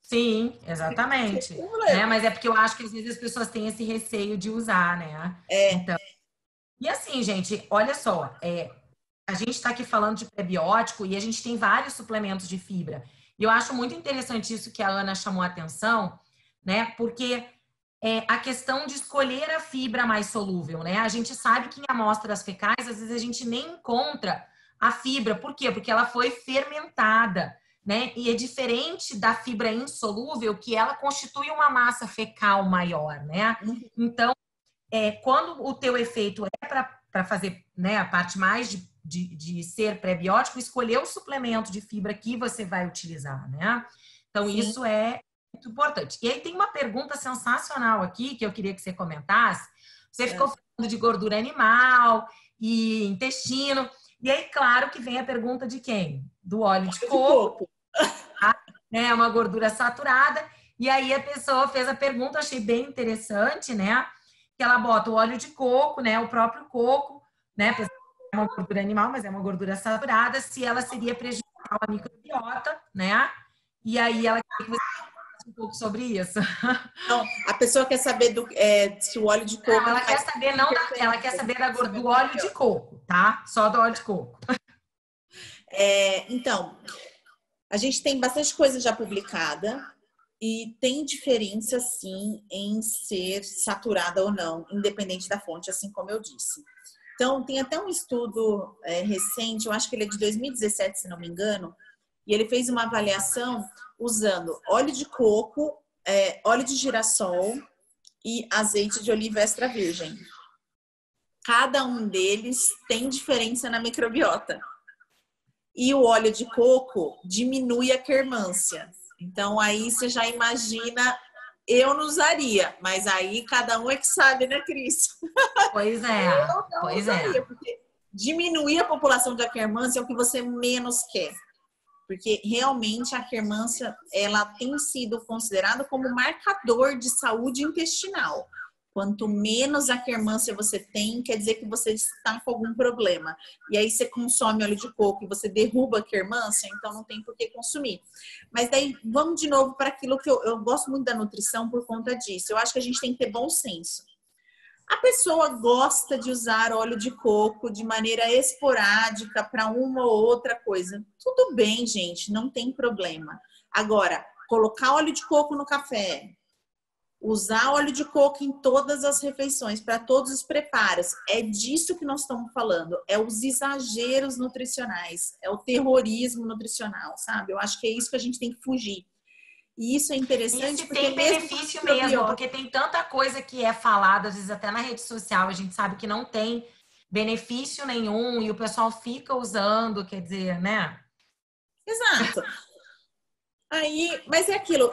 S2: Sim, exatamente. Né? Mas é porque eu acho que às vezes as pessoas têm esse receio de usar, né? Então, e assim, gente, olha só, a gente está aqui falando de prebiótico e a gente tem vários suplementos de fibra. E eu acho muito interessante isso que a Ana chamou a atenção, né? Porque a questão de escolher a fibra mais solúvel, né? A gente sabe que em amostras fecais, às vezes a gente nem encontra a fibra. Por quê? Porque ela foi fermentada, né? E é diferente da fibra insolúvel, que ela constitui uma massa fecal maior, né? Então, quando o teu efeito é para fazer, né, a parte mais de ser pré-biótico, escolher o suplemento de fibra que você vai utilizar, né? Então,
S1: Sim.
S2: isso é muito importante. E aí tem uma pergunta sensacional aqui que eu queria que você comentasse. Você ficou falando de gordura animal e intestino. E aí, claro que vem a pergunta de quem? Do óleo de coco. Tá? É uma gordura saturada. E aí a pessoa fez a pergunta, achei bem interessante, né? Que ela bota o óleo de coco, né? O próprio coco, né? É uma gordura animal, mas é uma gordura saturada. Se ela seria prejudicial à microbiota, né? E aí ela queria que você falasse um pouco sobre isso.
S1: Não, a pessoa quer saber se o óleo de coco.
S2: Não, ela quer saber ela quer saber do óleo de coco, tá? Só do óleo de coco.
S1: Então, a gente tem bastante coisa já publicada e tem diferença sim em ser saturada ou não, independente da fonte, assim como eu disse. Então, tem até um estudo recente, eu acho que ele é de 2017, se não me engano, e ele fez uma avaliação usando óleo de coco, óleo de girassol e azeite de oliva extra virgem. Cada um deles tem diferença na microbiota. E o óleo de coco diminui a quermância. Então, aí você já imagina, eu não usaria, mas aí cada um é que sabe, né, Cris?
S2: Pois é,
S1: eu não usaria, porque diminuir a população de aquermância é o que você menos quer. Porque realmente a aquermância, ela tem sido considerada como marcador de saúde intestinal. Quanto menos aquermância você tem, quer dizer que você está com algum problema. E aí você consome óleo de coco e você derruba a aquermância, então não tem por que consumir. Mas daí, vamos de novo para aquilo que eu gosto muito da nutrição por conta disso. Eu acho que a gente tem que ter bom senso. A pessoa gosta de usar óleo de coco de maneira esporádica para uma ou outra coisa. Tudo bem, gente, não tem problema. Agora, colocar óleo de coco no café, usar óleo de coco em todas as refeições, para todos os preparos, é disso que nós estamos falando. É os exageros nutricionais, é o terrorismo nutricional, sabe? Eu acho que é isso que a gente tem que fugir. E isso é interessante
S2: porque
S1: tem
S2: benefício mesmo, porque tem tanta coisa que é falada, às vezes até na rede social, a gente sabe que não tem benefício nenhum e o pessoal fica usando, quer dizer, né?
S1: Exato. Aí, mas é aquilo,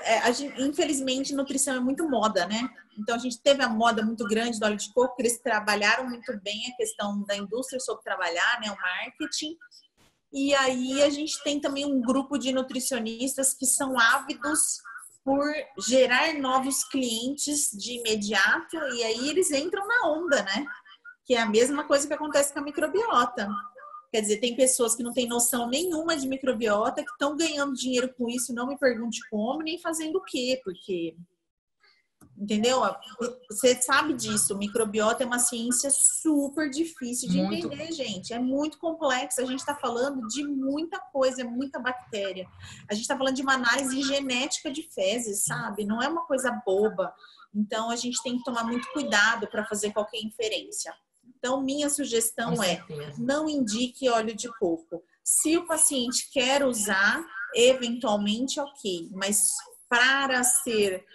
S1: infelizmente, nutrição é muito moda, né? Então, a gente teve a moda muito grande do óleo de coco, que eles trabalharam muito bem a questão da indústria sobre trabalhar, né? O marketing. E aí, a gente tem também um grupo de nutricionistas que são ávidos por gerar novos clientes de imediato, e aí eles entram na onda, né? Que é a mesma coisa que acontece com a microbiota. Quer dizer, tem pessoas que não têm noção nenhuma de microbiota, que estão ganhando dinheiro com isso, não me pergunte como, nem fazendo o quê, porque... Entendeu? Você sabe disso, microbiota é uma ciência super difícil de entender, gente. É muito complexa, a gente está falando de muita coisa, muita bactéria. A gente está falando de uma análise genética de fezes, sabe? Não é uma coisa boba. Então, a gente tem que tomar muito cuidado para fazer qualquer inferência. Então, minha sugestão não indique óleo de coco. Se o paciente quer usar, eventualmente, ok. Mas para ser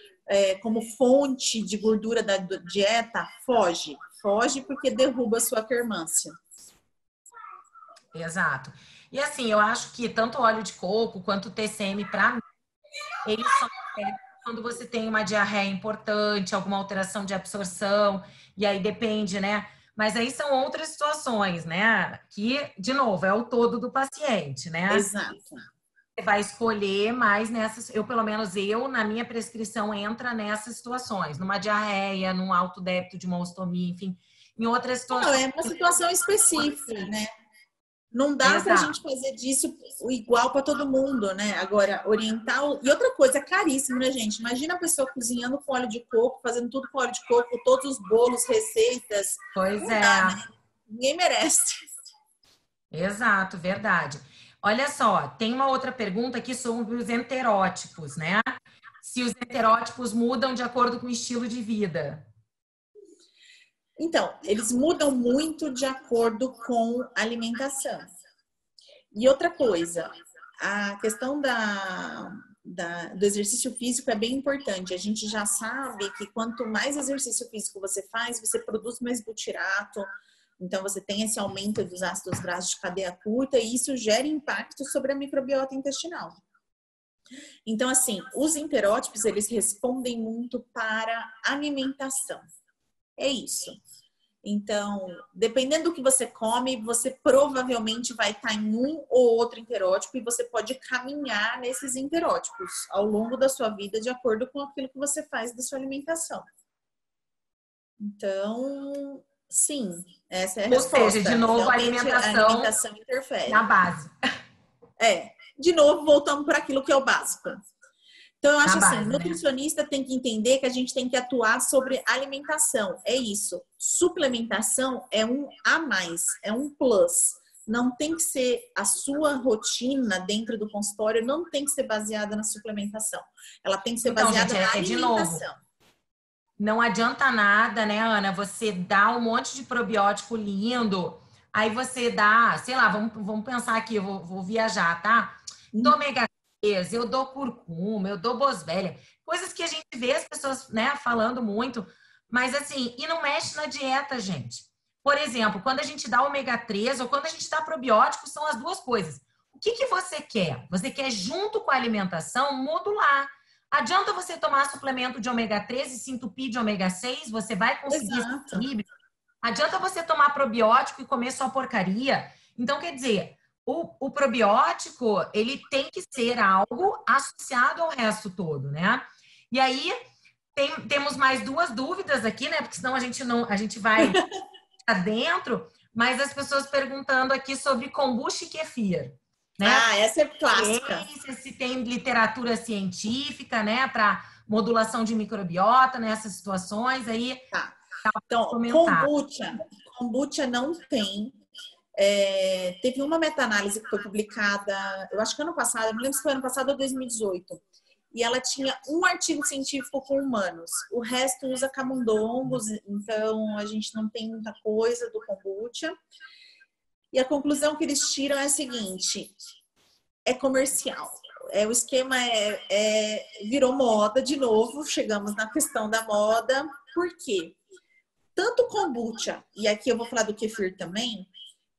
S1: como fonte de gordura da dieta, foge. Foge porque derruba a sua quermância.
S2: Exato. E assim, eu acho que tanto o óleo de coco quanto o TCM, para mim, eles são quando você tem uma diarreia importante, alguma alteração de absorção, e aí depende, né? Mas aí são outras situações, né? Que, de novo, é o todo do paciente, né?
S1: Exato.
S2: Você vai escolher mais nessas... pelo menos na minha prescrição, entra nessas situações. Numa diarreia, num alto débito de uma ostomia, enfim, em outras situações.
S1: Não, é uma situação específica, né? Não dá para a gente fazer disso igual para todo mundo, né? Agora, oriental. E outra coisa, é caríssimo, né, gente? Imagina a pessoa cozinhando com óleo de coco, fazendo tudo com óleo de coco, todos os bolos, receitas.
S2: Pois
S1: Não
S2: é.
S1: dá, né? Ninguém merece.
S2: Exato, verdade. Olha só, tem uma outra pergunta aqui sobre os enterótipos, né? Se os enterótipos mudam de acordo com o estilo de vida.
S1: Então, eles mudam muito de acordo com a alimentação. E outra coisa, a questão do exercício físico é bem importante. A gente já sabe que quanto mais exercício físico você faz, você produz mais butirato. Então, você tem esse aumento dos ácidos graxos de cadeia curta e isso gera impacto sobre a microbiota intestinal. Então, assim, os enterótipos, eles respondem muito para alimentação. É isso. Então, dependendo do que você come, você provavelmente vai estar em um ou outro enterótipo e você pode caminhar nesses enterótipos ao longo da sua vida de acordo com aquilo que você faz da sua alimentação. Então, sim, essa é a resposta.
S2: Ou seja, de novo,
S1: realmente, a alimentação interfere.
S2: Na base.
S1: De novo, voltamos para aquilo que é o básico. Então, eu acho assim, nutricionista tem que entender que a gente tem que atuar sobre alimentação. É isso. Suplementação é um a mais, é um plus. Não tem que ser a sua rotina dentro do consultório, não tem que ser baseada na suplementação. Ela tem que ser baseada na alimentação.
S2: De novo, não adianta nada, né, Ana? Você dá um monte de probiótico lindo, aí você dá, sei lá, vamos pensar aqui, eu vou viajar, tá? Do ômega 3, eu dou curcuma, eu dou boswellia, coisas que a gente vê as pessoas, né, falando muito, mas assim, e não mexe na dieta, gente. Por exemplo, quando a gente dá ômega 3 ou quando a gente dá probiótico, são as duas coisas. O que você quer? Você quer, junto com a alimentação, modular. Adianta você tomar suplemento de ômega 3 e se entupir de ômega 6, você vai conseguir esse equilíbrio. Adianta você tomar probiótico e comer só porcaria. Então, quer dizer, o probiótico, ele tem que ser algo associado ao resto todo, né? E aí, temos mais duas dúvidas aqui, né? Porque senão a gente vai dentro, mas as pessoas perguntando aqui sobre kombucha e kefir. Né?
S1: Essa é clássica.
S2: Se tem literatura científica, né, para modulação de microbiota nessas situações aí.
S1: Tá. Então, kombucha não tem. Teve uma meta-análise que foi publicada, eu acho que ano passado, eu não lembro se foi ano passado ou 2018. E ela tinha um artigo científico com humanos. O resto usa camundongos, então a gente não tem muita coisa do kombucha. E a conclusão que eles tiram é a seguinte: é comercial. O esquema virou moda de novo, chegamos na questão da moda. Por quê? Tanto kombucha, e aqui eu vou falar do kefir também,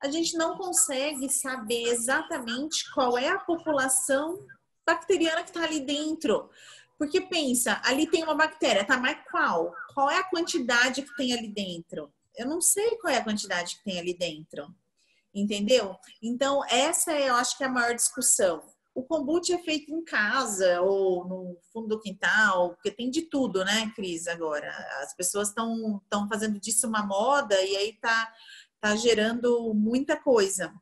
S1: a gente não consegue saber exatamente qual é a população bacteriana que está ali dentro. Porque pensa, ali tem uma bactéria, tá? Mas qual? Qual é a quantidade que tem ali dentro? Eu não sei qual é a quantidade que tem ali dentro. Entendeu? Então, essa eu acho que é a maior discussão. O kombucha é feito em casa ou no fundo do quintal, porque tem de tudo, né, Cris, agora. As pessoas estão fazendo disso uma moda e aí tá gerando muita coisa.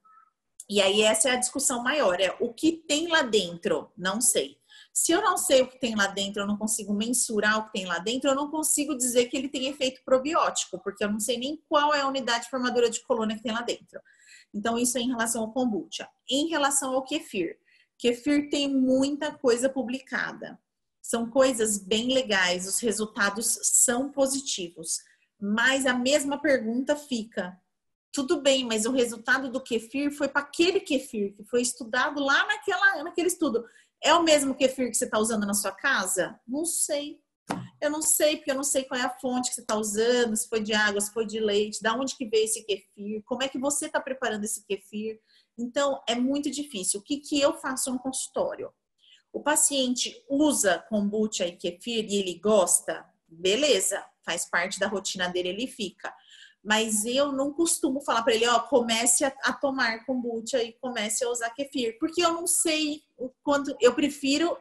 S1: E aí essa é a discussão maior, o que tem lá dentro, não sei. Se eu não sei o que tem lá dentro, eu não consigo mensurar o que tem lá dentro, eu não consigo dizer que ele tem efeito probiótico, porque eu não sei nem qual é a unidade formadora de colônia que tem lá dentro. Então, isso é em relação ao kombucha. Em relação ao kefir. Kefir tem muita coisa publicada. São coisas bem legais, os resultados são positivos. Mas a mesma pergunta fica: tudo bem, mas o resultado do kefir foi para aquele kefir que foi estudado lá naquele estudo. É o mesmo kefir que você está usando na sua casa? Não sei. Eu não sei, porque eu não sei qual é a fonte que você está usando, se foi de água, se foi de leite, da onde que veio esse kefir, como é que você está preparando esse kefir. Então, é muito difícil. O que eu faço no consultório? O paciente usa kombucha e kefir e ele gosta? Beleza, faz parte da rotina dele, ele fica. Mas eu não costumo falar para ele, comece a tomar kombucha e comece a usar kefir, porque eu não sei o quanto. Eu prefiro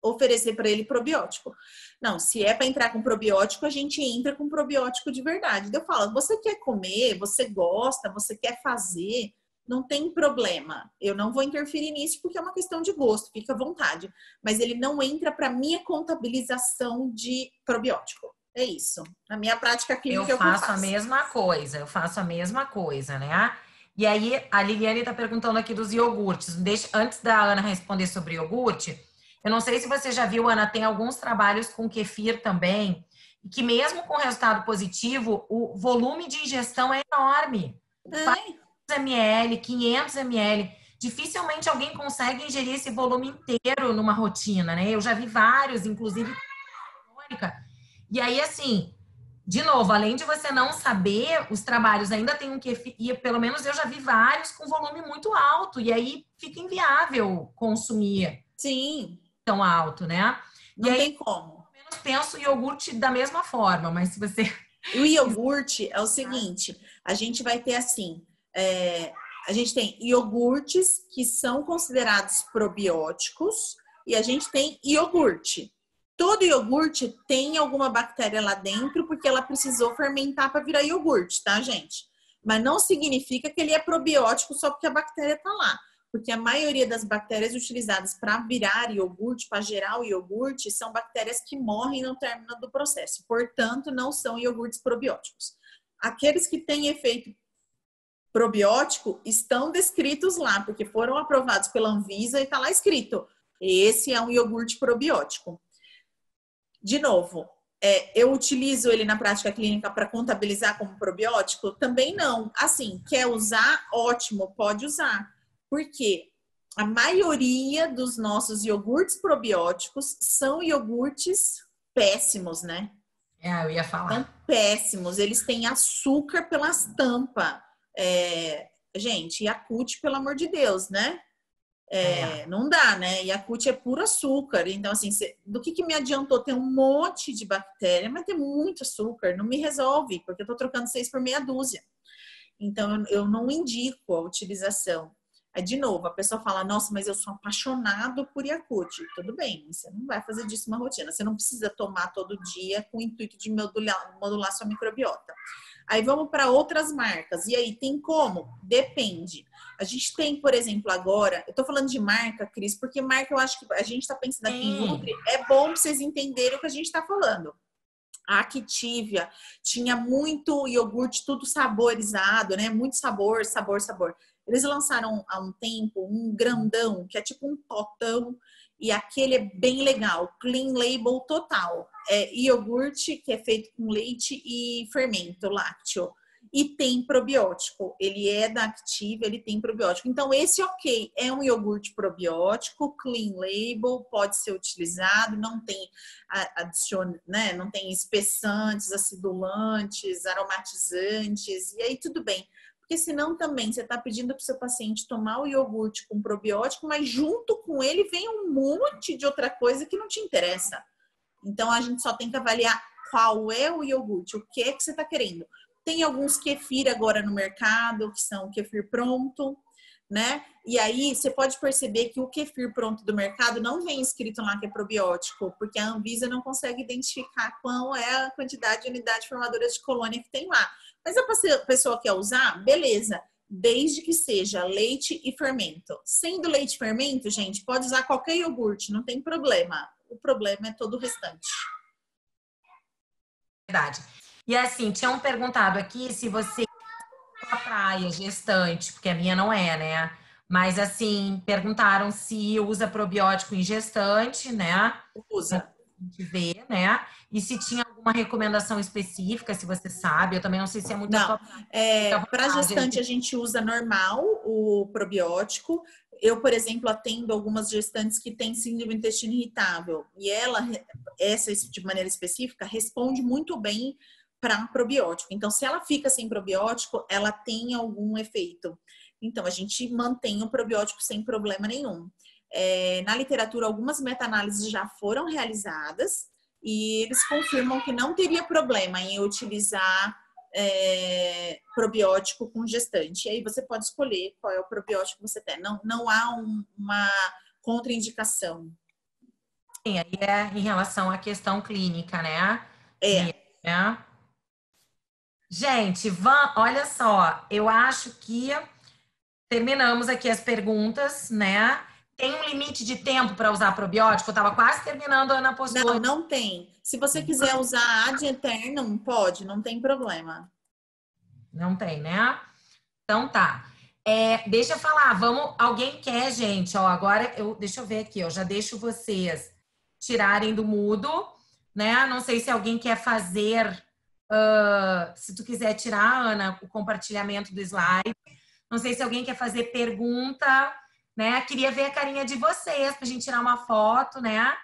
S1: oferecer para ele probiótico. Não, se é para entrar com probiótico, a gente entra com probiótico de verdade. Eu falo, você quer comer, você gosta, você quer fazer, não tem problema. Eu não vou interferir nisso porque é uma questão de gosto, fica à vontade. Mas ele não entra para minha contabilização de probiótico. É isso. Na minha prática clínica
S2: Eu
S1: é o que eu
S2: faço a
S1: faço.
S2: mesma coisa, eu faço a mesma coisa, né? E aí, a Liliane está perguntando aqui dos iogurtes. Antes da Ana responder sobre iogurte, eu não sei se você já viu, Ana, tem alguns trabalhos com kefir também, que mesmo com resultado positivo, o volume de ingestão é enorme.
S1: É,
S2: 400 ml, 500 ml. Dificilmente alguém consegue ingerir esse volume inteiro numa rotina, né? Eu já vi vários, inclusive, crônica. E aí, assim, de novo, além de você não saber, os trabalhos ainda tem um kefir, e pelo menos eu já vi vários com volume muito alto, e aí fica inviável consumir
S1: sim,
S2: tão alto, né? E
S1: não
S2: aí,
S1: tem como.
S2: eu penso o iogurte da mesma forma, mas se você...
S1: O iogurte é o seguinte, a gente vai ter assim, a gente tem iogurtes que são considerados probióticos e a gente tem iogurte. Todo iogurte tem alguma bactéria lá dentro porque ela precisou fermentar para virar iogurte, tá, gente? Mas não significa que ele é probiótico só porque a bactéria tá lá. Porque a maioria das bactérias utilizadas para virar iogurte, para gerar o iogurte, são bactérias que morrem no término do processo. Portanto, não são iogurtes probióticos. Aqueles que têm efeito probiótico estão descritos lá, porque foram aprovados pela Anvisa e está lá escrito: esse é um iogurte probiótico. De novo, eu utilizo ele na prática clínica para contabilizar como probiótico? Também não. Assim, quer usar? Ótimo, pode usar. Porque a maioria dos nossos iogurtes probióticos são iogurtes péssimos, né?
S2: eu ia falar.
S1: São péssimos. Eles têm açúcar pelas tampas. Gente, Yakult, pelo amor de Deus, né? Não dá, né? Yakult é puro açúcar. Então, assim, do que me adiantou ter um monte de bactéria, mas ter muito açúcar não me resolve, porque eu tô trocando 6 por meia dúzia. Então, eu não indico a utilização. Aí, de novo, a pessoa fala, nossa, mas eu sou apaixonado por Yakult. Tudo bem, você não vai fazer disso uma rotina. Você não precisa tomar todo dia com o intuito de modular sua microbiota. Aí vamos para outras marcas. E aí, tem como? Depende. A gente tem, por exemplo, agora, eu tô falando de marca, Cris, porque marca eu acho que a gente tá pensando aqui em Nutri, é bom pra vocês entenderem o que a gente tá falando. A Activia tinha muito iogurte, tudo saborizado, né? Muito sabor, sabor, sabor. Eles lançaram há um tempo um grandão, que é tipo um potão, e aquele é bem legal, clean label total. É iogurte que é feito com leite e fermento lácteo. E tem probiótico. Ele é da Activia, ele tem probiótico. Então, esse ok, é um iogurte probiótico, clean label, pode ser utilizado, não tem né? Não tem espessantes, acidulantes, aromatizantes, e aí tudo bem. Porque senão também você está pedindo para o seu paciente tomar o iogurte com probiótico, mas junto com ele vem um monte de outra coisa que não te interessa. Então a gente só tem que avaliar qual é o iogurte, o que é que você está querendo. Tem alguns kefir agora no mercado, que são kefir pronto, né? E aí você pode perceber que o kefir pronto do mercado não vem escrito lá que é probiótico, porque a Anvisa não consegue identificar qual é a quantidade de unidade formadora de colônia que tem lá. Mas a pessoa quer usar, beleza, desde que seja leite e fermento. Sendo leite e fermento, gente, pode usar qualquer iogurte, não tem problema. O problema é todo o restante.
S2: Verdade. E assim, tinham perguntado aqui se você a praia, gestante, porque a minha não é, né? Mas assim, perguntaram se usa probiótico em gestante, né?
S1: Usa.
S2: A gente vê, né? E se tinha alguma recomendação específica, se você sabe, eu também não sei se é muito a
S1: Não,
S2: tua
S1: para gestante a gente usa normal o probiótico. Eu, por exemplo, atendo algumas gestantes que têm síndrome do intestino irritável e essa de maneira específica, responde muito bem para probiótico. Então, se ela fica sem probiótico, ela tem algum efeito. Então, a gente mantém o probiótico sem problema nenhum. Na literatura, algumas meta-análises já foram realizadas e eles confirmam que não teria problema em utilizar probiótico com gestante. E aí você pode escolher qual é o probiótico que você tem. Não há uma contraindicação.
S2: Sim, aí é em relação à questão clínica, né?
S1: É.
S2: Gente, olha só, eu acho que terminamos aqui as perguntas, né? Tem um limite de tempo para usar probiótico? Eu estava quase terminando, a Ana postou.
S1: Não tem. Se você quiser usar ad eternum, pode, não tem problema.
S2: Não tem, né? Então tá. Deixa eu falar, alguém quer, gente, ó, agora deixa eu ver aqui, eu já deixo vocês tirarem do mudo, né? Não sei se alguém quer fazer, se tu quiser tirar, Ana, o compartilhamento do slide. Não sei se alguém quer fazer pergunta, né? Queria ver a carinha de vocês pra gente tirar uma foto, né?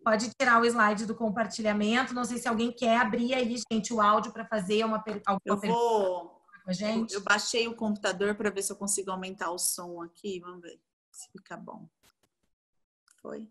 S2: Pode tirar o slide do compartilhamento. Não sei se alguém quer abrir aí, gente, o áudio para fazer alguma pergunta com a gente.
S1: Eu baixei o computador para ver se eu consigo aumentar o som aqui. Vamos ver se fica bom. Foi.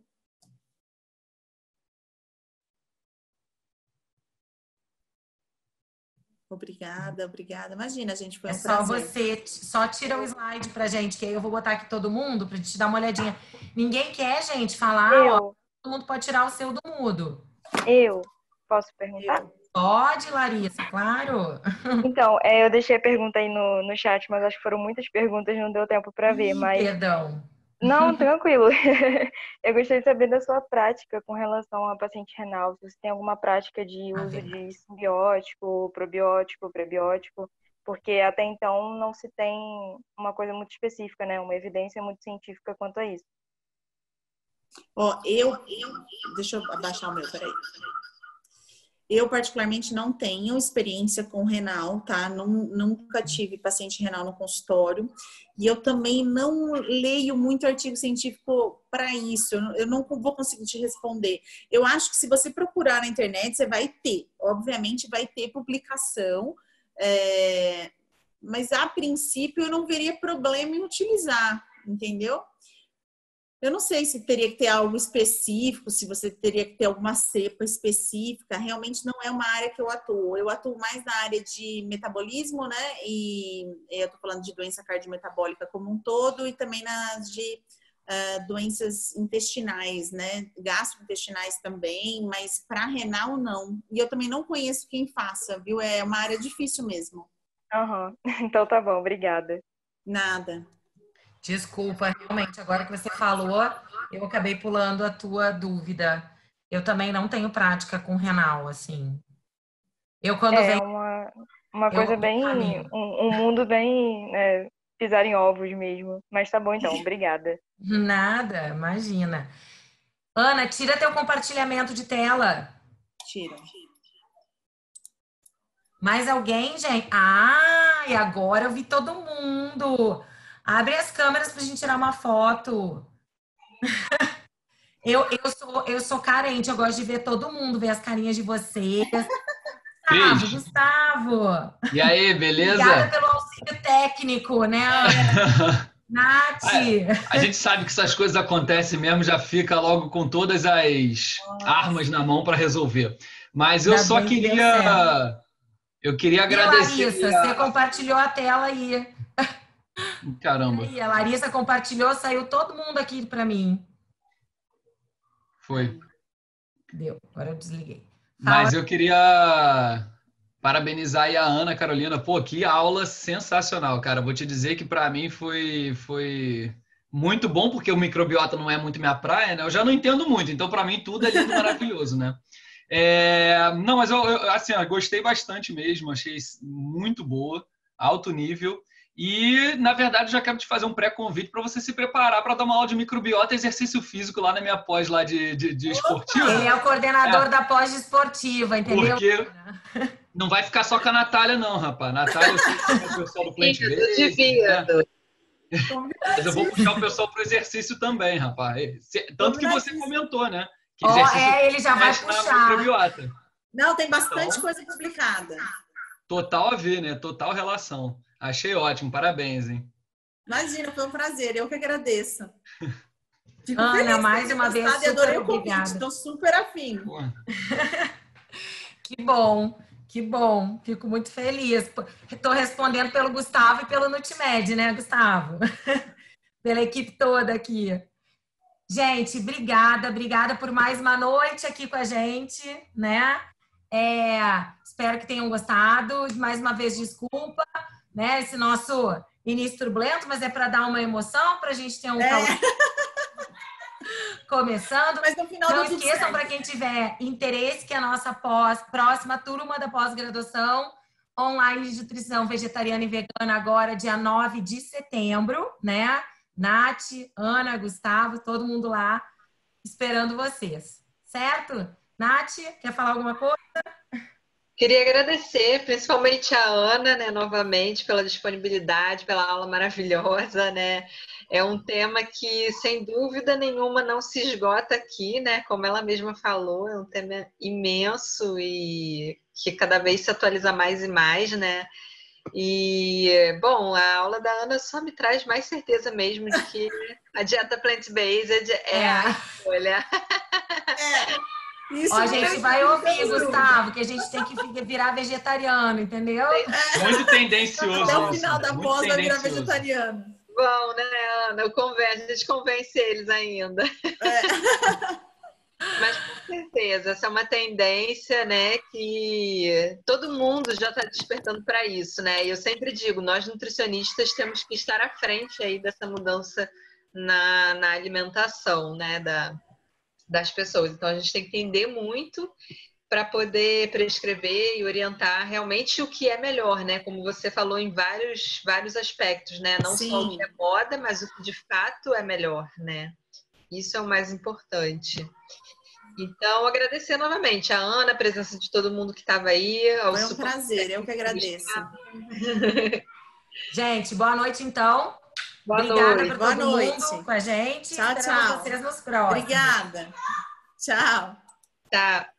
S1: Obrigada. Imagina, gente, foi um prazer.
S2: Só tira o slide pra gente, que aí eu vou botar aqui todo mundo pra gente dar uma olhadinha. Ninguém quer, gente, falar, ó, todo mundo pode tirar o seu do mudo.
S3: Eu posso perguntar?
S2: Pode, Larissa, claro.
S3: Então, eu deixei a pergunta aí no chat, mas acho que foram muitas perguntas, não deu tempo para ver, mas...
S2: Perdão.
S3: Não, tranquilo. Eu gostaria de saber da sua prática com relação a paciente renal. Se você tem alguma prática de uso de simbiótico, probiótico, prebiótico, porque até então não se tem uma coisa muito específica, né? Uma evidência muito científica quanto a isso.
S1: Ó, deixa eu abaixar o meu, peraí. Eu, particularmente, não tenho experiência com renal, tá? Nunca tive paciente renal no consultório. E eu também não leio muito artigo científico para isso. Eu não vou conseguir te responder. Eu acho que se você procurar na internet, você vai ter. Obviamente, vai ter publicação. Mas, a princípio, eu não veria problema em utilizar, entendeu? Eu não sei se teria que ter algo específico, se você teria que ter alguma cepa específica. Realmente não é uma área que eu atuo. Eu atuo mais na área de metabolismo, né? E eu tô falando de doença cardiometabólica como um todo e também nas de doenças intestinais, né? Gastrointestinais também, mas para renal não. E eu também não conheço quem faça, viu? É uma área difícil mesmo.
S3: Então tá bom, obrigada.
S1: Nada.
S2: Desculpa, realmente, agora que você falou, eu acabei pulando a tua dúvida. Eu também não tenho prática com renal, assim. Eu quando venho...
S3: uma coisa bem... Um mundo bem... pisar em ovos mesmo. Mas tá bom então, obrigada.
S2: Nada, imagina. Ana, tira teu compartilhamento de tela.
S1: Tira.
S2: Mais alguém, gente? E agora eu vi todo mundo. Abre as câmeras pra gente tirar uma foto. Eu sou carente, eu gosto de ver todo mundo, ver as carinhas de vocês. Gustavo.
S4: E aí, beleza?
S2: Obrigada pelo auxílio técnico, né, Nath?
S4: A gente sabe que essas coisas acontecem mesmo, já fica logo com todas as armas na mão para resolver. Mas eu só queria... Eu queria agradecer...
S2: Larissa, você compartilhou a tela aí.
S4: Caramba.
S2: Aí, a Larissa compartilhou, saiu todo mundo aqui para mim.
S4: Foi.
S2: Deu, agora eu desliguei.
S4: Mas eu queria parabenizar aí a Ana Carolina. Pô, que aula sensacional, cara. Vou te dizer que para mim foi muito bom, porque o microbiota não é muito minha praia, né? Eu já não entendo muito, então para mim tudo é lindo e maravilhoso, né? Não, mas assim, eu gostei bastante mesmo, achei muito boa, alto nível. E, na verdade, já quero te fazer um pré-convite para você se preparar para dar uma aula de microbiota e exercício físico lá na minha pós lá de esportiva.
S2: Ele é o coordenador da pós de esportiva, entendeu?
S4: Porque não vai ficar só com a Natália, não, rapaz. Natália, eu sei que é o pessoal do Plant Based, né? Mas eu vou puxar o pessoal para o exercício também, rapaz. Tanto que você comentou, né? Que
S2: ele já vai puxar.
S1: Não, tem bastante coisa publicada.
S4: Total a ver, né? Total relação. Achei ótimo, parabéns, hein?
S1: Imagina, foi um prazer, eu que agradeço.
S2: Fico Ana, mais uma vez, super
S1: adorei o convite, estou super afim.
S2: Que bom, fico muito feliz. Estou respondendo pelo Gustavo e pelo Nutimed, né, Gustavo? Pela equipe toda aqui. Gente, obrigada por mais uma noite aqui com a gente, né? Espero que tenham gostado. Mais uma vez, desculpa, né? Esse nosso início turbulento, mas é para dar uma emoção, para a gente ter um calor começando.
S1: Mas no final
S2: não esqueçam, para quem tiver interesse, que a nossa próxima turma da pós-graduação online de nutrição vegetariana e vegana agora, dia 9 de setembro, né? Nath, Ana, Gustavo, todo mundo lá esperando vocês, certo? Nath, quer falar alguma coisa?
S5: Queria agradecer, principalmente a Ana, né, novamente, pela disponibilidade, pela aula maravilhosa, né? É um tema que, sem dúvida nenhuma, não se esgota aqui, né? Como ela mesma falou, é um tema imenso e que cada vez se atualiza mais e mais, né? E, bom, a aula da Ana só me traz mais certeza mesmo de que a dieta plant-based é a escolha.
S1: Isso.
S2: Ó, a gente vai ouvir, Gustavo, que a gente tem que virar vegetariano, entendeu?
S4: Muito tendencioso.
S1: Até o final da
S4: muito
S1: pós vai virar
S4: tendencioso.
S1: vegetariano.
S5: Bom, né, Ana? A gente convence eles ainda. Mas com certeza, essa é uma tendência, né, que todo mundo já está despertando para isso, né? E eu sempre digo, nós nutricionistas temos que estar à frente aí dessa mudança na alimentação, né, das pessoas. Então a gente tem que entender muito para poder prescrever e orientar realmente o que é melhor, né? Como você falou em vários aspectos, né? Não
S1: Sim.
S5: só o que é moda, mas o que de fato é melhor, né? Isso é o mais importante. Então, agradecer novamente a Ana, a presença de todo mundo que estava aí.
S1: Foi um prazer, eu que agradeço.
S2: Gente, boa noite, então.
S5: Obrigada
S2: por todo mundo com a gente.
S1: Tchau,
S2: Esperamos
S1: tchau.
S2: vocês nos próximos.
S1: Obrigada. Tchau.
S5: Tá.